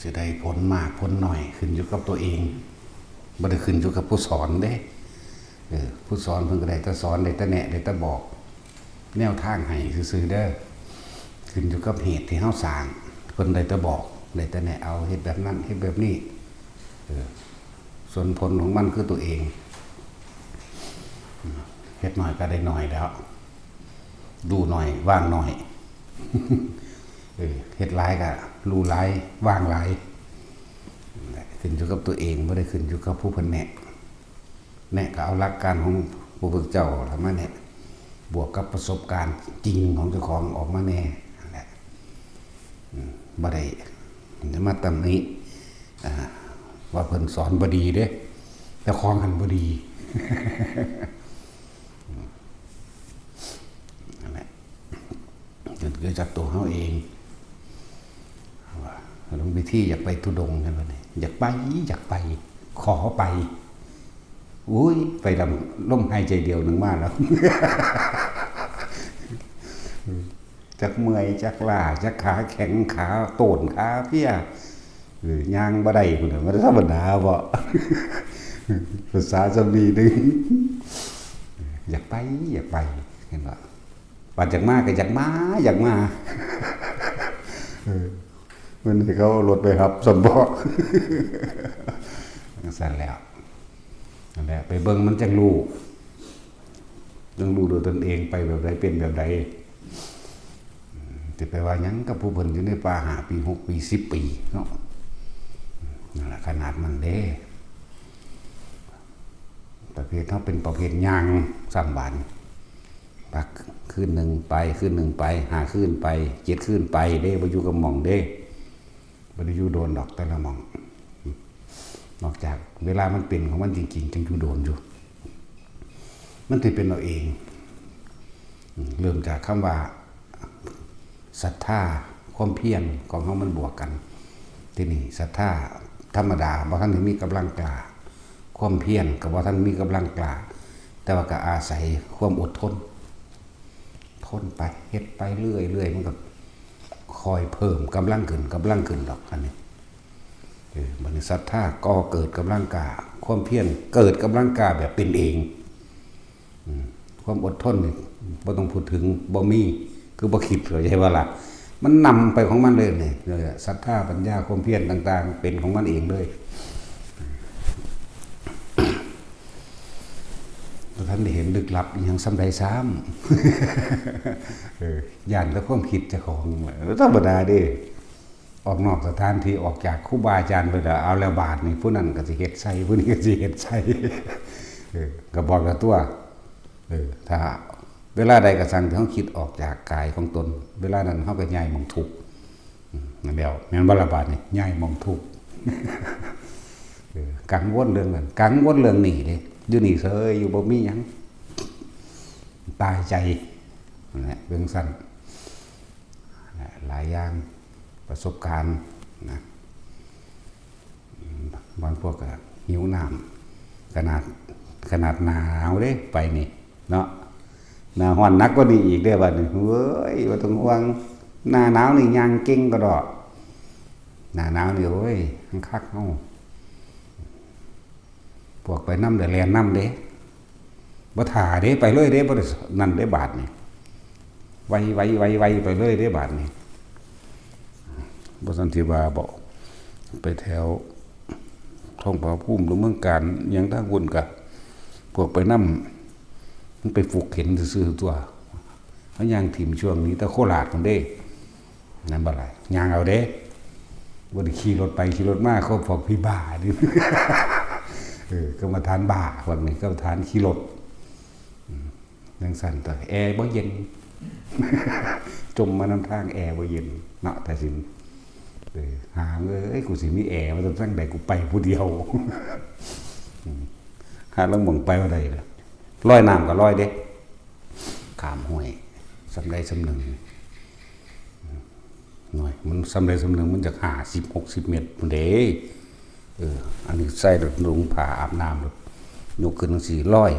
จะได้ผลมากผลหน่อยขึ้นอยู่กับตัวเองบ่ได้ขึ้นอยู่กับผู้สอนเด้ผู้สอนเพิ่นก็ได้แต่สอนได้แต่แนะได้แต่บอกแนวทางให้ซื่อๆเด้อขึ้นอยู่กับเหตุที่เฮาสร้างเพิ่นได้แต่บอกได้แต่แนะเอาเฮ็ดแบบนั้นเฮ็ดแบบนี้ส่วนผลของมันคือตัวเองเฮ็ดหน่อยก็ได้หน่อยแล้วดูหน่อยว่างหน่อยเฮ็ดหลายก็รู้หลายว่างหลายขึ้นอยู่กับตัวเองไม่ได้ขึ้นอยู่กับผู้เพิ่นแนะก็เอาหลักการของพระพุทธเจ้าทำมาแนะบวกกับประสบการณ์จริงของเจ้าของออกมาแน่นั่นแหละบ่ได้จะมาตำหนิว่าเพิ่นสอนบ่ดีเด้เจ้าของหันบ่ดีนั่นแหละเกิดจากตัวเขาเองว่าหลวงพี่ที่อยากไปทุดงกันวะเนี่ยอยากไปขอไปอุ้ยไปลำล่มหายใจเดียวหนึ่งมาแล้วจักเมื่อยจักล้าจักขาแข็งขาโต่นขาเพี้ยย่างบ่ได้คนมันธรรมดาบ่ภาษาจะมีนึงอยากไปเห็นป่ะว่าจากมาก็อยากมามันให้เขารถไปครับสมบ่สั่นแล้วนั่นแหละไปเบิ่งมันจังรู้โดยตนเองไปแบบใดเป็นแบบใดแต่ไปว่ายังกับผู้เพิ่นอยู่ในป่า5 ปี 6 ปี 10 ปีเนาะนั่นแหละขนาดมันเด้ประเภทเขาเป็นประเภทย่างซ้ำบานปักคืนหนึ่งไป5 คืนไป7 คืนไปเด้บ่อยู่กับหม่องเด้บ่ได้อยู่โดนดอกแต่ละหม่องนอกจากเวลามันเป็นของมันจริงๆจึงอยู่โดนอยู่มันสิเป็นเราเองเริ่มจากคำว่าศรัทธาความเพียรของเขามันบวกกันที่นี่ศรัทธาธรรมดาบ่ท่านมีกำลังกล้าความเพียรก็บ่ท่านมีกำลังกล้าแต่ว่าก็อาศัยความอดทนไปเฮ็ดไปเรื่อยมันก็คอยเพิ่มกำลังขึ้นดอกอันนี้บัดนี้ศรัทธาก็เกิดกำลังกล้าความเพียรเกิดกำลังกล้าแบบเป็นเองความอดทนนี่บ่ต้องพูดถึงบ่มีคือบ่คิดเข้าใจว่าล่ะมันนำไปของมันเลยนี่ศรัทธาปัญญาความเพียรต่างๆเป็นของมันเองเลยท่านได้เห็นลึกลับอย่างซ้ำใดซ้ำย่านแล้วความคิดเจ้าของธรรมดาเด้ออกนอกสถานที่ออกจากครูบาอาจารย์ไปแล้วเอาแล้วบาทนี่ผู้นั้นก็สิเฮ็ดใส่ผู้นี้ก็สิเฮ็ดใส่ก็บอกกับตัวถ้าเวลาใดก็สั่งที่เฮาคิดออกจากกายของตนเวลานั้นเฮาก็ย้ายหม่องทุกข์นั่นแล้วแม่นบ่ละบาทนี่ย้ายหม่องทุกข์กังวลเรื่องนั้นกังวลเรื่องนี้เด้อยู่นี่เฉยอยู่บ่มีหยังตายใจนั่นแหละเรื่องสั้นหลายอย่างประสบการณ์นะบางพวกก็หิวน้ำขนาดหนาวเด้ไปนี่เนาะหน้าร้อนนักก็ดีอีกเด้อบัดนี้เว้ยบ่ต้องห่วงหน้าหนาวนี่ย่างเก่งก็ดอกหน้าหนาวนี่โอ้ยคักเฮาพวกไปน้ำเดือดแลนน้ำเด้บ่ถ่าเด้ไปเลยเด้บ่ได้นั่นได้บาทนี่ไวไปเลยเด้บาทนี่บ่สันติว่าบ่ไปแถวท้องผาภูมิหรือเมืองการยังทางวุ่นกะพวกไปน้ำมันไปฝึกเห็นซื่อๆตัวเขาย่างถิ่มช่วงนี้แต่โคราชมันเด้นั่นบ่ไรย่างเอาเด้บ่ได้ขี่รถไปขี่รถมาเขาพวกพี่บ้าดิก็มาทานบ่าวันนี้ก็ทานขี่รถยังสั่นแต่แอร์บ่เย็นจมมานำทางแอร์บ่เย็นเนาะแต่สิหากูสิมีแอร์มาตั้งแต่กูไปผู้เดียวหาแล้วหม่องไปว่าใดล่ะลอยน้ำก็ลอยเด้ขามห้วยสำใดสำหนึ่งหน่อยมันสำใดสำหนึ่งมันจะ50-60 เมตรพุ่นเด้อันนี้ใส่ลงผ่าอาบน้ำยกขึ้นสีร้อย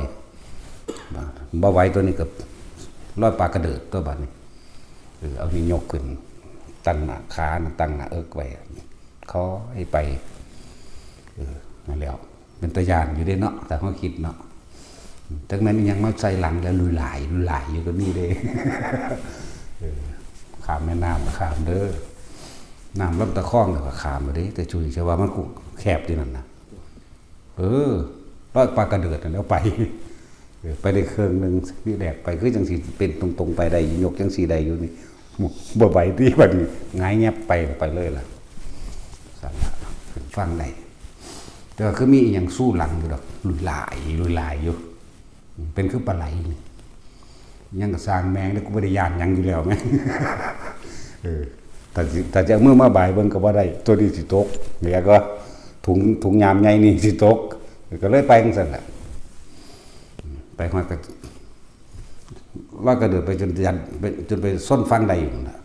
บ่ไหวตัวนี้กับร้อยปลากระเดิดตัวบัดนี้เอานี่ยกขึ้นตั้งหน้าขาตั้งหน้าไว้ เขาให้ไปนั่นแล้วเป็นตัวอย่างอยู่ได้เนาะแต่เขาคิดเนาะทั้งนั้นยังมาใส่หลังแล้วลุยหลายอยู่ก็มีเด้ ขามแม่น้ำขามเด้อน้ำลำตะคองแล้วก็ขามมาเด้แต่จุยเชื่อว่ามันแคบที่นั่นนะร้อยปลากระเดือดแล้วไปไปได้เครื่องหนึ่งนี่แดกไปคือจังสีเป็นตรงๆไปได้ยกจังสีใดอยู่นี่บ่ใบที่บัดนี้ง่ายแงบไปเลยล่ะสั่นละฟังได้แต่ว่าคือมีอย่างสู้หลังอยู่ดอกลุยหลายอยู่เป็นคือปลาไหลยังกับสร้างแมงได้กูไม่ได้ยานยังอยู่แล้วไหมแต่จะเมื่อมาบ่ายเบิ่งก็ว่าได้ตัวนี้สิตกเดี๋ยวก็ถุงยามใหญ่นี่สิตกก็เลยไปจังซั่นแหละไปฮอดก็ว่าก็เดินไปจนไปส้นฟังได้อยู่นั่นแหละ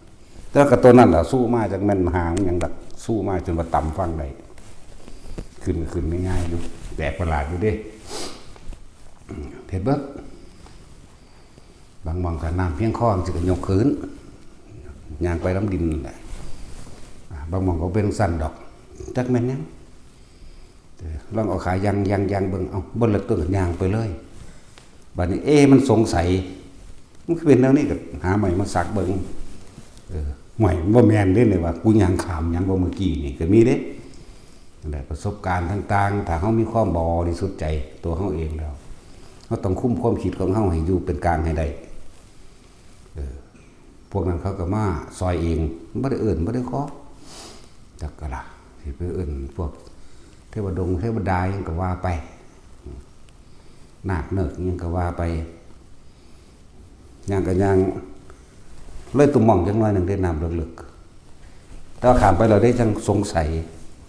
แต่ก็ตัวนั้นล่ะสู้มาจากแม่นหางหยังดักสู้มาจนว่าต่ำฟังได้ขึ้นง่ายๆอยู่แปลกประหลาดอยู่เด้เห็นเบิดบางมองกับน้ำเพียงคอสิก็ยกขึ้นย่างไปน้ำดินแหละบางมองก็เป็นสั่นดอกจักแม่นยังลองเอาขายางเบิ่งเอาบนเล็กตัวย่างไปเลยบัดนี้มันสงสัยมันเป็นแล้วนี่ก็หาใหม่มาสักเบิ่งใหม่บ่แม่นเด้เลยว่ากูย่างขามย่างบ่เมื่อกี้นี่ก็มีเด้ได้ประสบการณ์ต่างๆถ้าเขามีความบริสุทธิ์ใจตัวเขาเองแล้วเขาต้องคุ้มความคิดของเขาให้อยู่เป็นกลางให้ได้พวกนั้นเขาก็มาซอยเองไม่ได้เอื่นไม่ได้ขอจักกะละที่ไปเอื่นพวกเทวดงเทวดายังก็ว่าไปนาคเนิกยังก็ว่าไปย่างกันย่างเลยตุ่มหม่องจังน้อยหนึ่งได้นำลึกๆแต่ขามไปเราได้จังสงสัย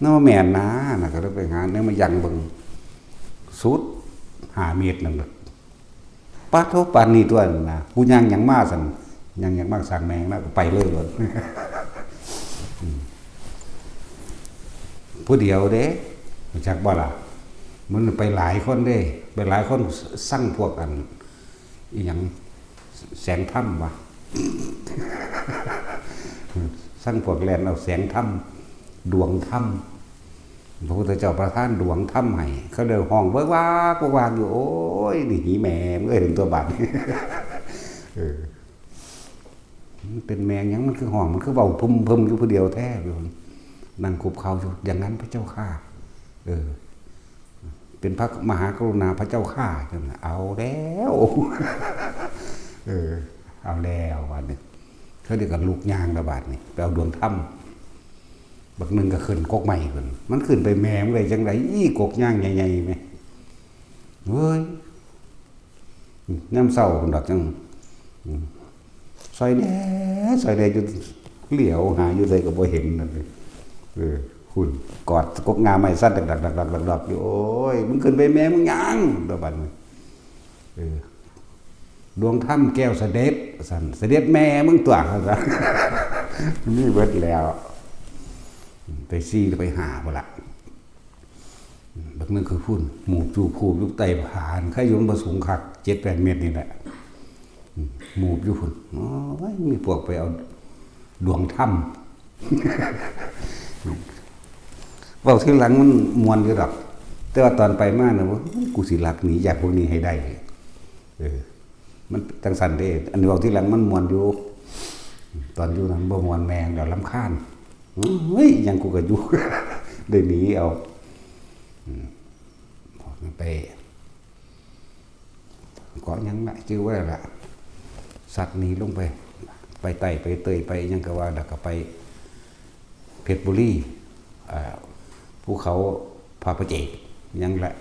นั่นว่าแม่นนะก็เลยไปหาเนี่ยมายังบึงสุด5 เมตรนั่นแหละป้าโทปานนี่ตัวนะกูยังยังมาสั่นยังมากสั่งแมงนะก็ไปเลยเลยผู้เดียวเด้จักบ่ล่ะมันไปหลายคนเด้ไปหลายคนสั่งพวกอันอีหยังแสงถ้ำวะสั่งพวกแลนเอาแสงถ้ำดวงถ้ำพระพุทธเจ้าประทานดวงถ้ำให้เขาเดินห้องเบิกว่างอยู่โอ้ยนี่หีแม่เมื่อถึงตัวบาดเป็นแมงยังมันคือห้องมันคือเบาพุ่มอยู่ผู้เดียวแท้อยู่นั่งคุบเขาอยู่อย่างนั้นพระเจ้าข้าเป็นพระมหากรุณาพระเจ้าข้าจนเอาแล้วเอาแล้ววันนี้เขาเรียกกันลูกยางระบาดนี่ไปเอาดวงถ้ำบักหนึ่งก็ขึ้นกกใหม่ขึ้นมันขึ้นไปแม่มันเลยจังไรกกย่างใหญ่ๆไหมเฮ้ยน้ำเศร้าดอกจังซอยแดงจนเหลียวหาอยู่ใส่ก็บ่เห็นนั่นเลยคุณกอดกกงาไม่สั้นดักอยู่โอ้ยมึงขึ้นไปแม่มึงยังตัวบัดนี้ดวงถ้ำแก้วเสด็จสั่นเสด็จแม่มึงตัวซะนี่เบิดแล้วไปซี่ไปหาบ่ละบักนึงคือพุ่นหมู่จูผูลูกไตผ่านขยมประสูงคัก7-8 เมตรนี่แหละหมู่อยู่พุ่นอ๋อมีพวกไปเอาดวงถ้ำว่าที่หลังมันมวนอยู่ดอกแต่ว่าตอนไปมาเนี่ยว่ากูสิหลักหนีจากพวกนี้ให้ได้มันจังสันเด้อันนี้ว่าที่หลังมันมวนอยู่ตอนอยู่นั้นบ่มวนแมงเดี๋ยวรำคาญเฮ้ยยังกูก็อยู่ได้หนีเอาไปก็ยังละชื่อว่าละสัตว์หนีลงไปไต่ไปเตยไปยังก็ว่าดักก็ไปเพชรบุรีภูเขาพาประเจกยังแหละ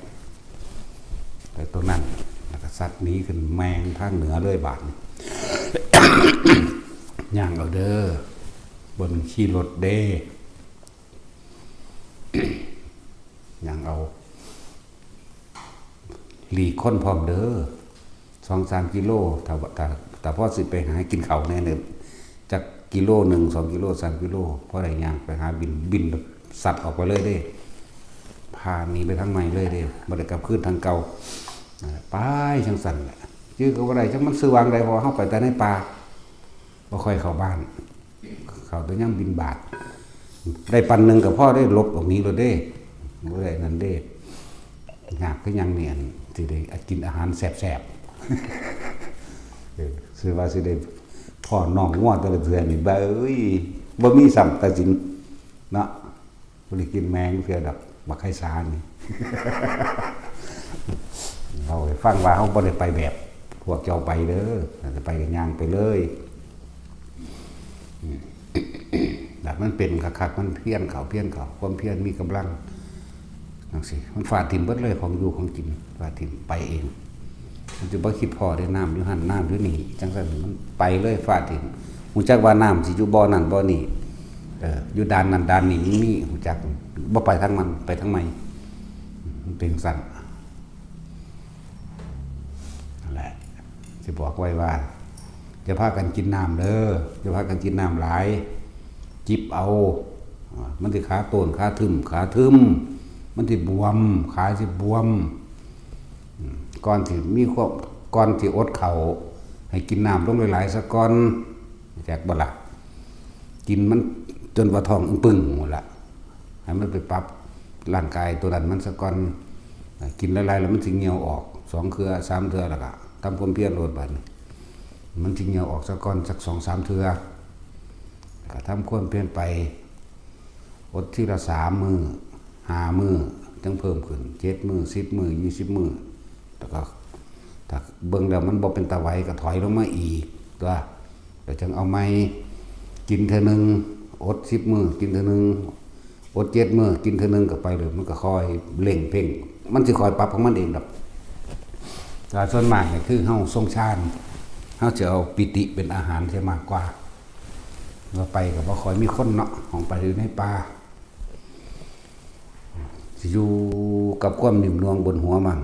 แต่ตัวนั้นแล้วก็สัตว์หนีขึ้นแมงทางเหนือเลยบาด ย่างเอาเด้อบนขี่รถเด้ย่างเอาหลีกค้นพร้อมเด้อ2-3 กิโลแต่พ่อสิไปหากินเขาแน่เนอนจากกิโล1 2 กิโล3 กิโลเพราะอะไรย่างไปหาบินสัตว์ออกไปเลยเด้พาหนีไปทางใหม่เลยเด้บ่ได้กลับคืนทางเก่าไปจังสั่นแหละชื่อก็บ่ได้จังมันซื้อวางได้พอเฮาไปแต่ในป่าบ่ค่อยเข้าบ้านเขาตัวย่ำบินบาท ได้ปันหนึ่งกับพ่อได้ลบออกนี้เลยเด้บ่ได้นั่นเด้ยากก็ยังเนี่ยสิได้กินอาหารแซ่บๆซื้อว่าสิได้พ่อน้องงัวแต่ละเทื่อนี่บ่เอ้ยบ่มีสัมตะสินเนาะบ่ได้กินแมงเทื่อดอกบักไข่สานี่ เราฟังว่าเฮาบ่ได้ไปแบบพวกเจ้าไปเด้อจะไปกันย่างไปเลยแต่มันเป็นคักๆมันเพี้ยนเขาความเพี้ยนมีกำลังจังซี่มันฟาดถิ่มเบิดเลยของอยู่ของกินฟาดถิ่มไปเองมันจะบ่คิดพอได้น้ำอยู่หั่นน้ำอยู่นี่จังซั่นมันไปเลยฟาดถิ่มฮู้จักว่าน้ำสิอยู่บ่อนั่นบ่อนี่อยู่ด้านนั้นด้านนี้มีฮู้จักบ่ไปทางมันไปทางใหม่มันเป็นสั่นนั่นแหละสิบอกไว้ว่าจะพากันกินน้ำเด้อจะพากันกินน้ำหลายจิบเอามันสิขาโตนขาทึมมันสิบวมขาสิบวมก่อนที่มีความก่อนที่อดเข่าให้กินน้ำลงหลายๆซะก่อนแจกบ่ล่ะกินมันจนว่าท้องปึ้งหมดละให้มันไปปรับร่างกายตัวนั้นมันซะก่อนกินหลายๆแล้วมันสิเหี่ยวออก2เครือ3เครือแล้วก็ทำความเพียรโลดบัดมันสิเหี่ยวออกซะก่อนสัก 2-3 เทื่อก็ทำความเพียรไปอดทีละ3มื้อ5มื้อจังเพิ่มขึ้น7มื้อ10มื้อ20มื้อแล้วก็ถ้าเบิ่งแล้วมันบ่เป็นตาไหวก็ถอยลงมาอีกตัวแล้วจังเอาใหม่กินเทื่อนึงอด10มื้อกินเทื่อนึงอด7มื้อกินเทื่อนึงก็ไปเลยมันก็ค่อยเร่งเพ่งมันสิค่อยปรับของมันเองดอกแต่ส่วนมากเนี่ยคือเฮาทรงชาญเฮาจะเอาปิติเป็นอาหารใช่มากกว่าเราไปก็บ่ค่อยมีคนเนาะของไปอยู่ในป่าสิอยู่กับความนิ่มนวลบนหัวมั่ง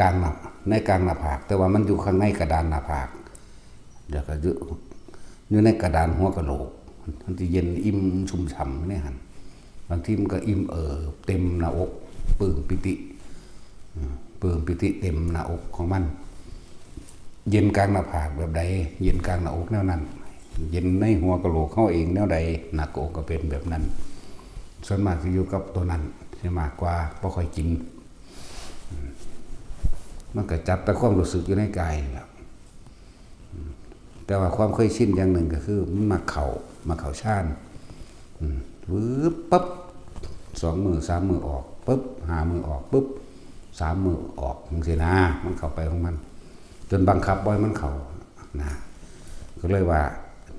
กลางหน้าในกลางหน้าผากแต่ว่ามันอยู่ข้างในกระดานหน้าผากเดี๋ยวก็อยู่ในกระดานหัวกะโหลกมันสิเย็นอิ่มชุ่มฉ่ำเนี่ยหั่นบางทีมันก็อิ่มเต็มหน้าอกปลื้มปิติเต็มหน้าอกของมันเย็นกลางหน้าผากแบบใดเย็นกลางหน้าอกแนวนั้นเย็นในหัวกะโหลกเข้าเองแนวใดหน้าอกก็เป็นแบบนั้นส่วนมากจะอยู่กับตัวนั้นใช่มากกว่าบ่ค่อยกินมันก็จับแต่ความรู้สึกอยู่ในกายแหละแต่ว่าความเคยชินอย่างหนึ่งก็คือมันมาเข่าชานวืบปั๊บ2 มือ3 มือออกปุ๊บ5 มือออกปุ๊บ3 มือออกจังซี่นะมันเข้าไปของมันจนบังคับบ่อยมันเข้านะก็เลยว่า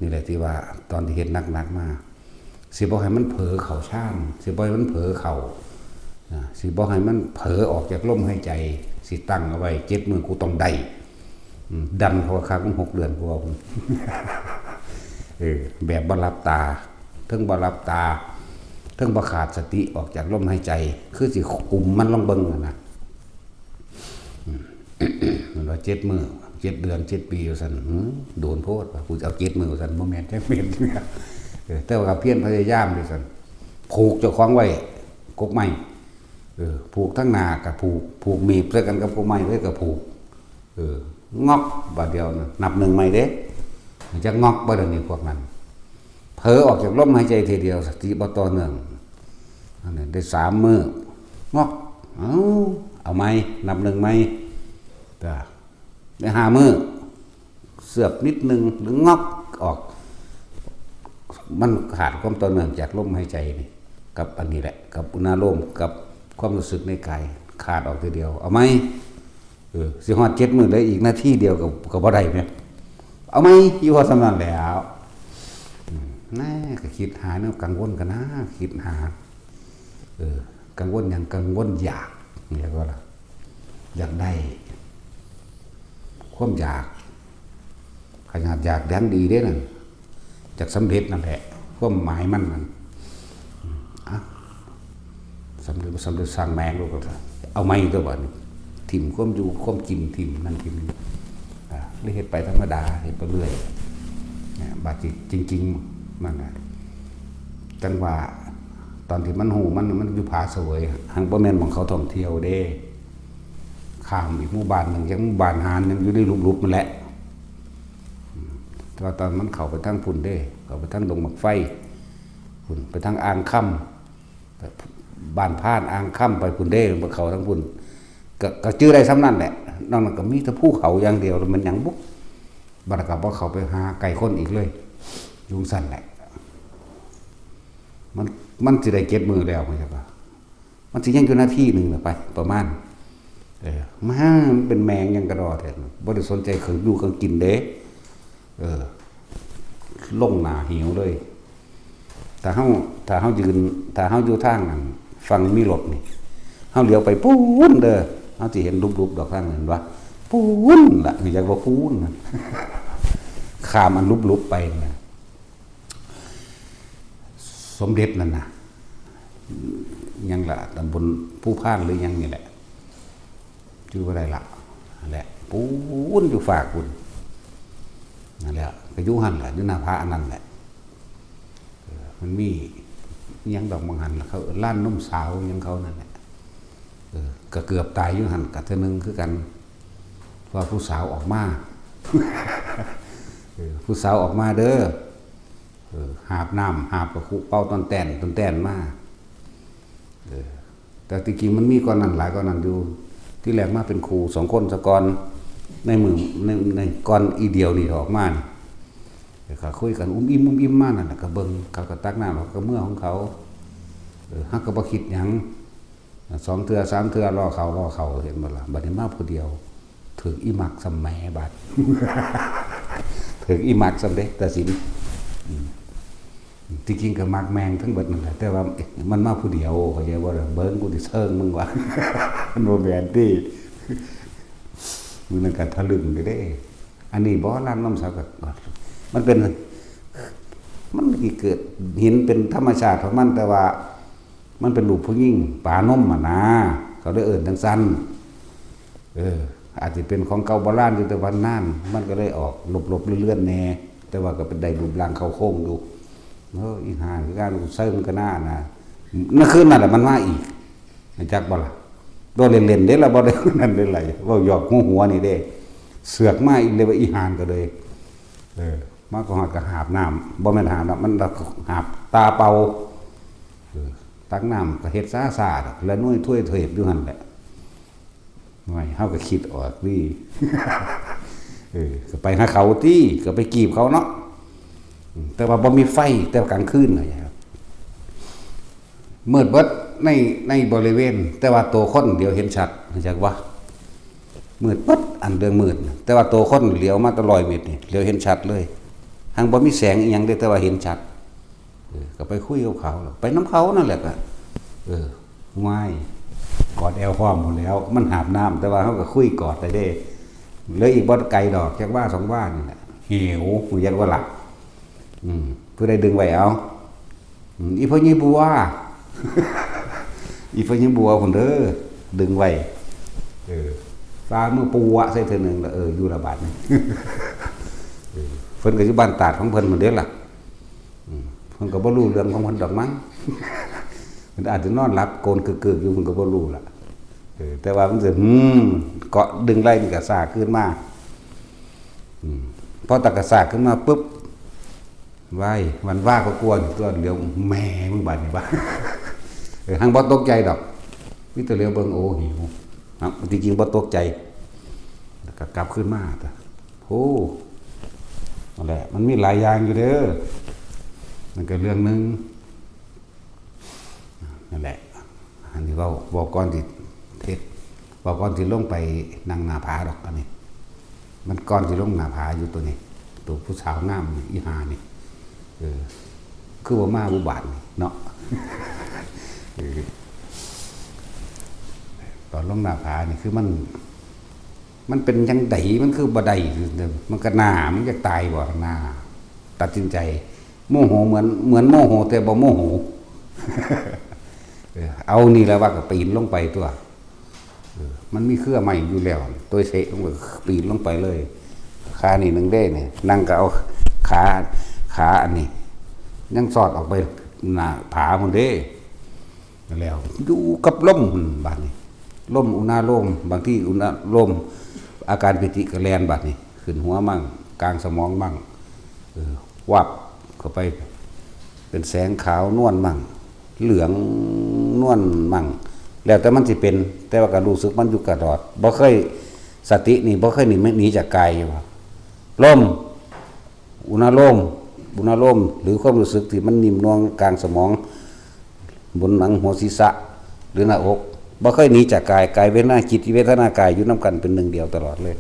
นี่แหละที่ว่าตอนที่เห็นนักๆมาสิบ่ให้มันเผลอเข่าชานสิบ่ให้มันเผลอเข่าสิบ่ให้มันเผลอออกจากลมหายใจสิตั้งเอาไว้7 มือกูต้องได้ดันเขาครั้ง6 เดือนกูเอาแบบบ่หลับตาทั้งบ่หลับตาทั้งบ่ขาดสติออกจากลมหายใจคือสิกุมมันลองเบิ่งนะมันว่า7 มือ7 เดือน7 ปีซั่นโดนโพดว่ากูจะเอา7 มือซั่นบ่แม่นจักแม่นแต่ว่าเพียรพยายามดิซั่นผูกเจ้าของไว้กกไม้ผูกทั้งหน้ากับผูกมีบด้วยกันกับกกไม้ด้วยกับผูกงอกบาดเดียวนับ1ใหม่เด้จะงอกบ่ได้นี่พวกนั้นเผลอออกจากลมหายใจทีเดียวสติบ่ต่อเนื่องอันนี้ได้3 มื้องอกเอาไหมนับ1ไหมได้5 มื้อเสือบนิดนึงหรืองอกออกมันขาดความต่อเนื่องจากลมหายใจนี่กับอันนี้แหละกับอุณหภูมิกับความรู้สึกในกายขาดออกทีเดียวเอาไหมสิฮอด7 มื้อเลยอีกนาทีเดียวกับบ่ได้แม่เอาไหมอยู่ว่าสำนั้นแล้วน่าก็คิดหาแนวกังวลกันนะคิดหากังวลอย่างกังวลอยากเรียกว่าล่ะอยากได้ความอยากขนาดอยากแดงดีเด้นั่นจากสำเร็จนั่นแหละความหมายมันนั่นสำเร็จสร้างแมงลูกก็เอาไม่ตัวบ่นี่ถิ่มความอยู่ความกินถิ่มนั่นถิ่มนี่เรื่อยไปธรรมดาเรื่อยไปเรื่อยบาดจริงๆมันจังว่าตอนที่มันหูมันอยู่ผาเสวยหังบ่แม่นของเขาท่องเที่ยวเด้ข้ามอีกหมู่บ้านหนึ่งยังหมู่บ้านหานยังอยู่ในลุบๆมันแหละแต่ว่าตอนมันเข้าไปทางพุ่นเด้เข้าไปทางดงหมักไฟ พุ่นไปทางอ่างค่ำบ้านพานอ่างค่ำไปพุ่นเด้บนเขาทั้งพุ่นก็จื้อได้ซ้ำนั่นแหละนอกนั้นก็มีแต่ภูเขาอย่างเดียวมันยังบุกบัดกับว่าเขาไปหาไก่คนอีกเลยยุงสั่นแหละมันสิได้เก็บมือแล้วไม่ใช่ปะมันสิยังอยู่หน้าที่หนึ่งไปประมาณมันเป็นแมงยังกระดอแทนบ่ได้สนใจเคยดูเคยกินเด้ลงหนาหิวเลยถ้าเฮายืนถ้าเฮาอยู่ทางนั้นฟังมีรถนี่เฮาเลี้ยวไปปูนเด้อเฮาสิเห็นรูปๆดอกทางนั้นว่าปูนล่ะคือจักว่าปูนข้ามอันรูปๆไปนะสมเด็จนั่นน่ะยังละตำบลผู้พานหรือยังนี่แหละชื่อว่าอะไรล่ะนั่นแหละปูนอยู่ฝากคุณนั่นแหละก็อยู่หันแหละอยู่หน้าพระอันนั้นแหละมันมียังดอกมังหันเขาล้านนุ่มสาวยังเขานั่นแหละก็เกือบตายอยู่หันกับเธอนึงคือกันว่าผู้สาวออกมาผู้สาวออกมาเด้อหาบน้ำหาบกับคุเป้าต้นแตนมาแต่จริงๆมันมีก้อนนั้นหลายก้อนนั้นอยู่ที่แรกมาเป็นครู2 คนสะกอนในมือในก้อนอีเดียวนี่ออกมาเขาคุยกันอิ่มมากนั่นแหละก็เบิ้งเขาก็ตักน้ำเขาก็เมื่อของเขาฮักก็บ่คิดหยัง2 เทื่อ 3 เทื่อรอเขาเห็นบ่ล่ะบัดนี้มาผู้เดียวถึงอีมักสำแหมบัดถึงอีมักสำเด็จแต่สินจริงๆก็มักแมงทั้งหมดนั่นแหละแต่ว่ามันมาผู้เดียวเขาจะว่าเบิ้งกูสิเชิงมึงวะมันบ่แม่นติมึงนั่นก็ทะลึ่งไปเด้อันนี้บ่ร้านน้ำสาวก็มันเป็นมันเกิดหินเป็นธรรมชาติของมันแต่ว่ามันเป็นรูปผู้หญิงปลานมอ่ะนะเขาได้เอิ้นจังซั่นอาจจะเป็นของเก่าโบราณอยู่แต่วันนั้นมันก็เลยออกหลบๆเลื่อนๆแน่แต่ว่าก็เป็นได้รูปร่างเขาโค้งอยู่อีห่าคือการเซิร์มก็น่านะนั่นคือนั่นแหละมันมาอีกจักบ่ล่ะโดนเล่นๆเด้ละบ่ได้นั่นได้ไรว่าหยอกหัวนี่เด้เสือกมาอีกเลยว่าอีห่านก็เลยมาก็หอดก็หาบน้ำบ่แม่นหาบน้ำมันหาบตาเป่าตักน้ำก็เฮ็ดซ่าๆแล้วนุ่ยถ้วยเถิดอยู่หั่นแหละไม่เฮาก็คิดออกดิก็ไปหาเขาที่ก็ไปกีบเขาเนาะแต่ว่าบ่มีไฟแต่กลางคืนน่ะครับมืดเบิดในบริเวณแต่ว่าตัวคนเดียวเห็นชัดจักว่ามืดเบิดอันเดืองมืดแต่ว่าตัวคนเหลียวมาตลอดเม็ดนี่เหลียวเห็นชัดเลยทางบ่มีแสงอีหยังแต่ว่าเห็นชัดก็ไปคุยกับเขาไปน้ำเขานั่นแหละก็ง่ายกอดแอลพร้อมหมดแล้วมันหาบน้ำแต่ว่าเขาก็คุยกอดได้เด้เหลืออีกบ่ไกลดอกจักว่า2 ว่านี่แหละหิวกูยันว่าหลับผู้ใดดึงไว้เอาอีพ่อยี่บัวอีพ่อยี่บัวคนเด้อดึงไว้ปลาเมื่อปูอะใส่เธอหนึ่งแล้วอยู่ระบาดนี่เพิ่นก็อยู่บ้านตาดของเพิ่นเหมือนเด้อล่ะเพิ่นก็บ่รู้เรื่องของเพิ่นดอกมั้งมันอาจจะนอนหลับโกนเกือกๆอยู่มันก็บ่รู้ล่ะแต่ว่ามันจะเกาะดึงไล่มันก็ซากขึ้นมาพอตะกะซากขึ้นมาปุ๊บไว้มันว่าก็กลัวตัวเดี๋ยวแม่มึงบาดนี่บ้าหังบ่ตกใจดอกมีแต่เลี้ยวเบิ่งโอ้หิวครับจริงๆบ่ตกใจแล้วก็กลับขึ้นมาแต่โอ้นั่นแหละมันมีหลายอย่างอยู่เด้อมันก็เรื่องนึงนั่นแหละอันนี้เราบอกก่อนที่เทศบอกก่อนที่ลงไปนั่งหน้าผาดอกอันนี้มันก่อนที่ลงหน้าผาอยู่ตัวนี้ตัวผู้สาวงามอีหานี่คือว่ามาบุบาทเนาะตอนลงหน้าผานี่คือมันเป็นยังไงมันคือบ่ได้มันก็หน้ามันจะตายบ่หน้าตัดสินใจโมโหเหมือนโมโหแต่บ่โมโหเอานี่แล้วว่าก็ปีนลงไปตัวมันมีเครือใหม่อยู่แล้วตัวเสะลงไปปีนลงไปเลยขานี่นึงได้เนี่ยนั่งก็เอาขาอันนี้ยังสอดออกไปหน้าผาหมดเด้แล้วอยู่กับลมบาดนี้ลมอุณาโลมบางที่อุณาโลมอาการปิติกระแลนบาดนี้ขึ้นหัวมั่งกลางสมองมั่งวับเข้าไป เป็นแสงขาวนวลมั่งเหลืองนวลมั่งแล้วแต่มันสิเป็นแต่ว่าก็รู้สึกมันอยู่กระดอดบ่เคยสตินี่บ่เคยหนีจากกายอยู่ลมอุณาโลมหรือความรู้สึกที่มันนิ่มนวลกลางสมองบนหนังหัวศีรษะหรือหน้าอกบ่เคยหนีจากกายเวทนาจิตเวทนากายอยู่นำกันเป็นหนึ่งเดียวตลอดเลย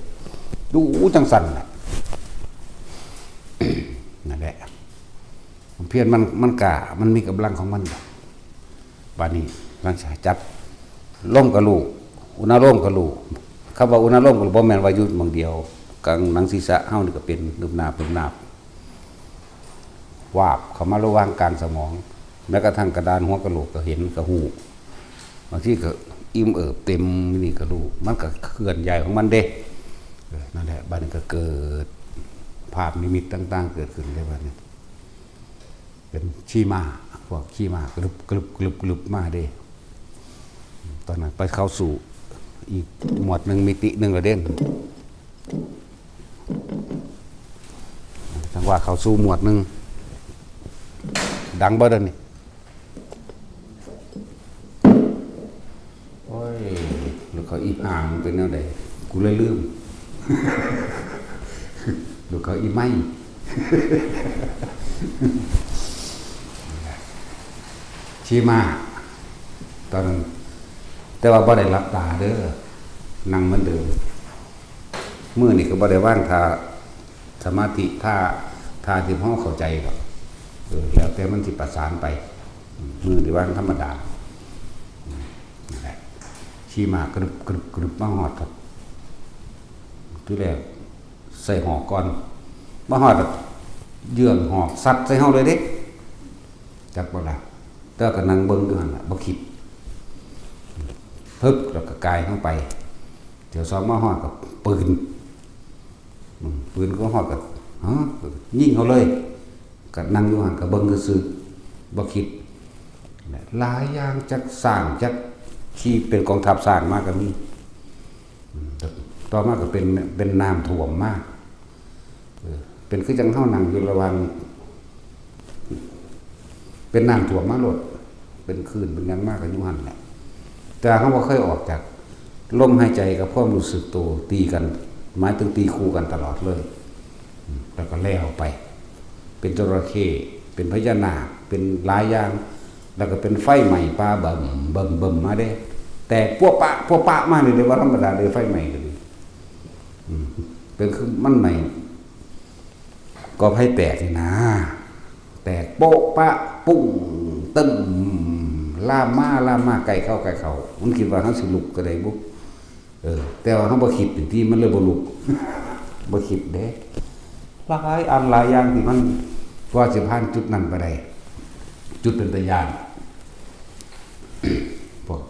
ดูจังสั่นน่ะ นั่นแหละเพียรมันกล้ามันมีกำลังของมันบัดนี้หลังจากจับลมกับลูกอุณาโลมกับลูกคำว่าอุณาโลมกับบ่แม่นว่าอยู่บางเดียวกลางหนังศีรษะเฮานี่ก็เป็นนึบนาบวาบเข้ามาระหว่างกลางสมองแม้กระทั่งกระดานหัวกะโหลกก็เห็นก็ฮู้บางทีก็อิ่มเอิบเต็มนี่ก็รู้มันก็เคลื่อนย้ายของมันเด้นั่นแหละบัดนี้ก็เกิดภาพนิมิตต่างๆเกิดขึ้นได้บัดนี้เป็นขี้ม้าพวกขี้ม้ากรึบมาเด้ตอนนั้นไปเข้าสู่อีกหมวดหนึ่งมิติหนึ่งละเด่นจังว่าเข้าสู่หมวดหนึ่งดังบ่เด้อนี่โอ้ยหรือเขาอีอ่างเป็นแนวใดกูเลยลืมหรือเขาอีไม่ชี้มาตอนนั้นแต่ว่าบ่ได้รับตาเด้อนั่งเหมือนเดิมมื้อนี่ก็บ่ได้ว่างท่าสมาธิท่าที่เฮาเข้าใจหรอกแล้วแต่มันสิประสานไปมื้อนี่ว่างธรรมดานั่นแหละชี้มากรึบมาฮอดครับที่แรกใส่หอกก่อนมาฮอดเยื่องหอกซัดใส่เฮาเลยเด้จักบ่ล่ะแต่ก็นั่งเบิ่งอยู่หั่นน่ะบ่คิดพึบแล้วก็กายเข้าไปเดี๋ยวซ้อมมาฮอดกับปืนก็ฮอดกับยิงเขาเลยก็นั่งอยู่หั่นก็เบิ่งซื่อบ่คิดหลายอย่างจักสร้างจักที่เป็นกองทัพสร้างมากก็มีต่อมาก็เป็นน้ำท่วมมากเป็นคือจังเฮานั่งอยู่ระหว่างเป็นน้ำท่วมมาโลดเป็นคลื่นเป็นหยังมากก็อยู่หั่นแหละแต่เขาบ่เคยออกจากลมหายใจกับความรู้สึกตัวตีกันหมายถึงตีคู่กันตลอดเลยแล้วก็แล้วไปเป็นจระเข้เป็นพญานาคเป็นหลายอย่างแล้วก็เป็นไฟใหม่ปลาเบิ่มมาได้แต่พวกปะมานี่เดี๋ยวว่าธรรมดาเลยไฟใหม่ก็ดีเป็นคือมันใหม่ก็ให้แตกนี่นะแตกโป๊ะปะปุ้งตึ้มล่ามาไก่เข้ามันคิดว่าเฮาสิลุกก็ได้บุแต่ว่าเฮาบ่คิดถึงที่มันเลยบ่ลุกบ่คิดเด้หลายอันหลายอย่างที่มันว่าสิผ่านจุดนั้นไปได้จุดเป็นตะยานพวก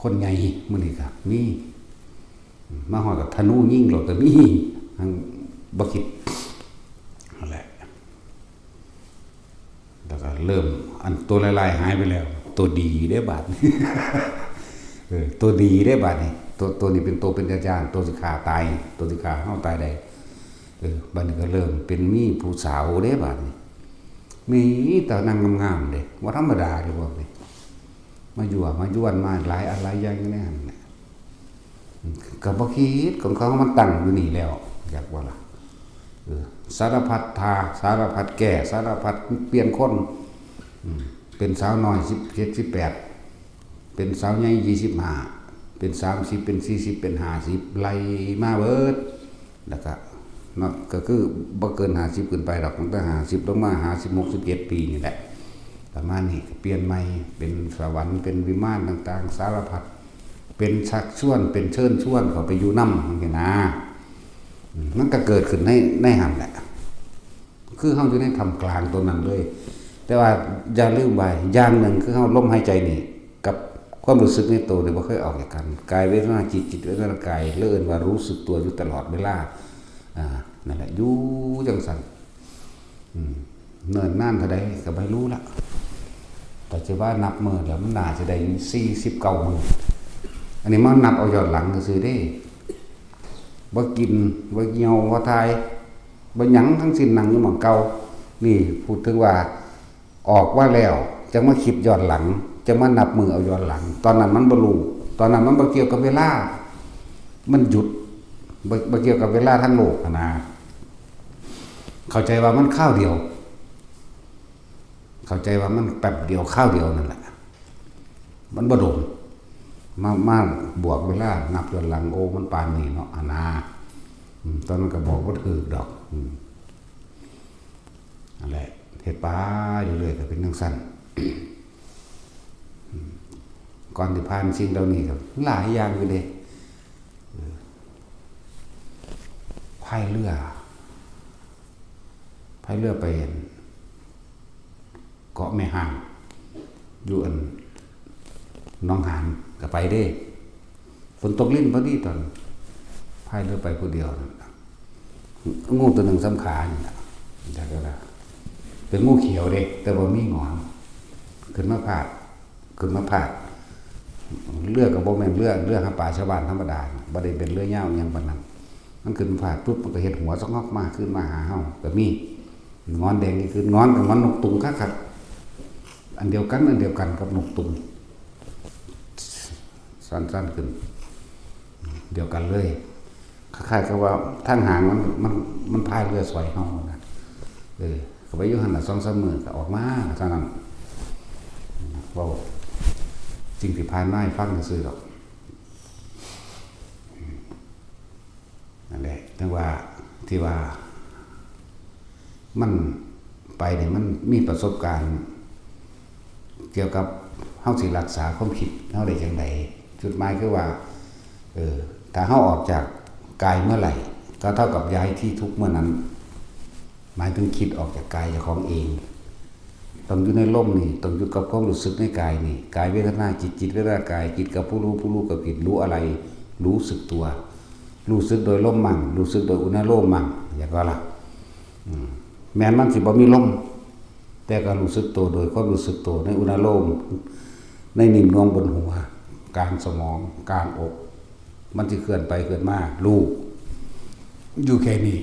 คนใหญ่มื้อนี้ก็มีมาฮอดกับธนูยิงโลดก็มีทั้งบ่คิดนั่นแหละแล้วก็เริ่มอันตัวลายๆหายไปแล้วตัวดีได้บาดนี้ตัวดีได้บาดนี้ตัวนี้เป็นตัวเป็นอาจารย์ตัวสิขาตายตัวสิขาเฮาตายได้บัดนี้ก็เริ่มเป็นมีผู้สาวได้บาดนี้มีแต่นางงามๆเด้บ่ธรรมดาเด้พวกนี้มายั่วมาหลายอะไรอย่างนี้นั่นแหละก็บ่คิดของเขามันตั้งอยู่นี่แล้วอยากว่าล่ะสารพัดทาสารพัดแก่สารพัดเปลี่ยนคนเป็นสาวน้อย17 18เป็นสาวใหญ่25เป็น30เป็น40เป็น50ไล่มาเบิดแล้วก็เนาะก็คือบ่เกิน50ขึ้นไปดอกตั้งแต่50ลงมา56 17ปีนี่แหละประมาณนี้เปลี่ยนใหม่เป็นสวรรค์เป็นวิมานต่างๆสารพัดเป็นชักชวนเป็นเชิญชวนเขาไปอยู่นำจังซี่นะมันก็เกิดขึ้นในหั่นแหละคือเฮาอยู่ในทำกลางตัวนั้นเลยแต่ว่าอย่าลืมไว้อย่างหนึ่งคือเฮาลมหายใจนี่กับความรู้สึกในตัวนี่บ่เคยออกจากกันกายเวทนาจิตเวทนากายเลื่อนว่ารู้สึกตัวอยู่ตลอดเวลานั่นแหละอยู่จังซั่นเนิ่นนานเท่าใดก็ไม่รู้ละแต่จะว่านับมื้อแล้วมันน่าจะได้49มื้ออันนี้มันนับเอาย้อนหลังซื่อๆเด้บ่กินบ่เหี่ยวบ่ทายบ่หยังทั้งสิ้นนั่งอยู่หม้องเก่านี่พูดถึงว่า ออกว่าแล้วจะมาคิดย้อนหลังจะมานับมือเอาย้อนหลังตอนนั้นมันบ่รู้ตอนนั้นมันบ่เกี่ยวกับเวลามันหยุดบ่เกี่ยวกับเวลาทั้งโลกนะเข้าใจว่ามันข้าวเดียวเข้าใจว่ามันแป๊บเดียวข้าวเดียวนั่นแหละมันบ่โดนมาบวกเวลานับย้อนหลังโอ้มันปานนี้เนาะนะตอนนั้นก็บอกว่าถูกดอกนั่นแหละเฮ็ดป้าอยู่เลยก็เป็นจังซั่นก่อนที่ผ่านสิ่งเหล่านี้ก็หลายอย่างอยู่เด้พายเรือไปเกาะแม่ห่างอยู่อันน้องหานก็ไปเด้ฝนตกลิ้นพอดีตอนพายเรือไปผู้เดียวงูตัวหนึ่งสำคัญจากอะไรเป็นงูเขียวเด็กแต่ว่ามีหงอนขึ้นมาพาดเรือกับโบแมนเรือหาปลาชาวบ้านธรรมดาบ่ได้เป็นเรือเง่าอย่างปานนั้นมันขึ้นพาดปุ๊บมันก็เห็นหัวสักงอกมาขึ้นมาหาเฮาก็มีงอนแดงนี่คืองอนกับงอนนกตุงคักอันเดียวกันกับนกตุงสั้นขึ้นเดียวกันเลยคล้ายๆกับว่าทางหางมันพายเรือสวยเฮานะก็ไปอยู่หั่นน่ะ2-3 มื้อก็ออกมาเท่านั้นเว้าสิ่งที่ผ่านมาให้ฟังซื่อๆดอกนั่นแหละแต่ว่าที่ว่ามันไปเนี่ยมันมีประสบการณ์เกี่ยวกับเฮาสิรักษาความคิดเฮาได้จังไดจุดหมายคือว่าถ้าเฮาออกจากกายเมื่อไหร่ก็เท่ากับย้ายที่ทุกเมื่อนั้นหมายถึงคิดออกจากกายเจ้าของเองต้องอยู่ในลมนี่ต้องอยู่กับความรู้สึกในกายนี่กายเวทนาจิตเวทนากายจิตกับผู้รู้กับจิตรู้อะไรรู้สึกตัวรู้สึกโดยลมมั่งรู้สึกโดยอุณหโลมมั่งอย่างว่าล่ะแม้นมันสิบ่มีลมแต่ก็รู้สึกตัวโดยความรู้สึกตัวในอุณหโลมในนิ่มนวลบนหัวกลางสมองกลางอกมันสิเคลื่อนไปเคลื่อนมารู้อยู่แค่นี้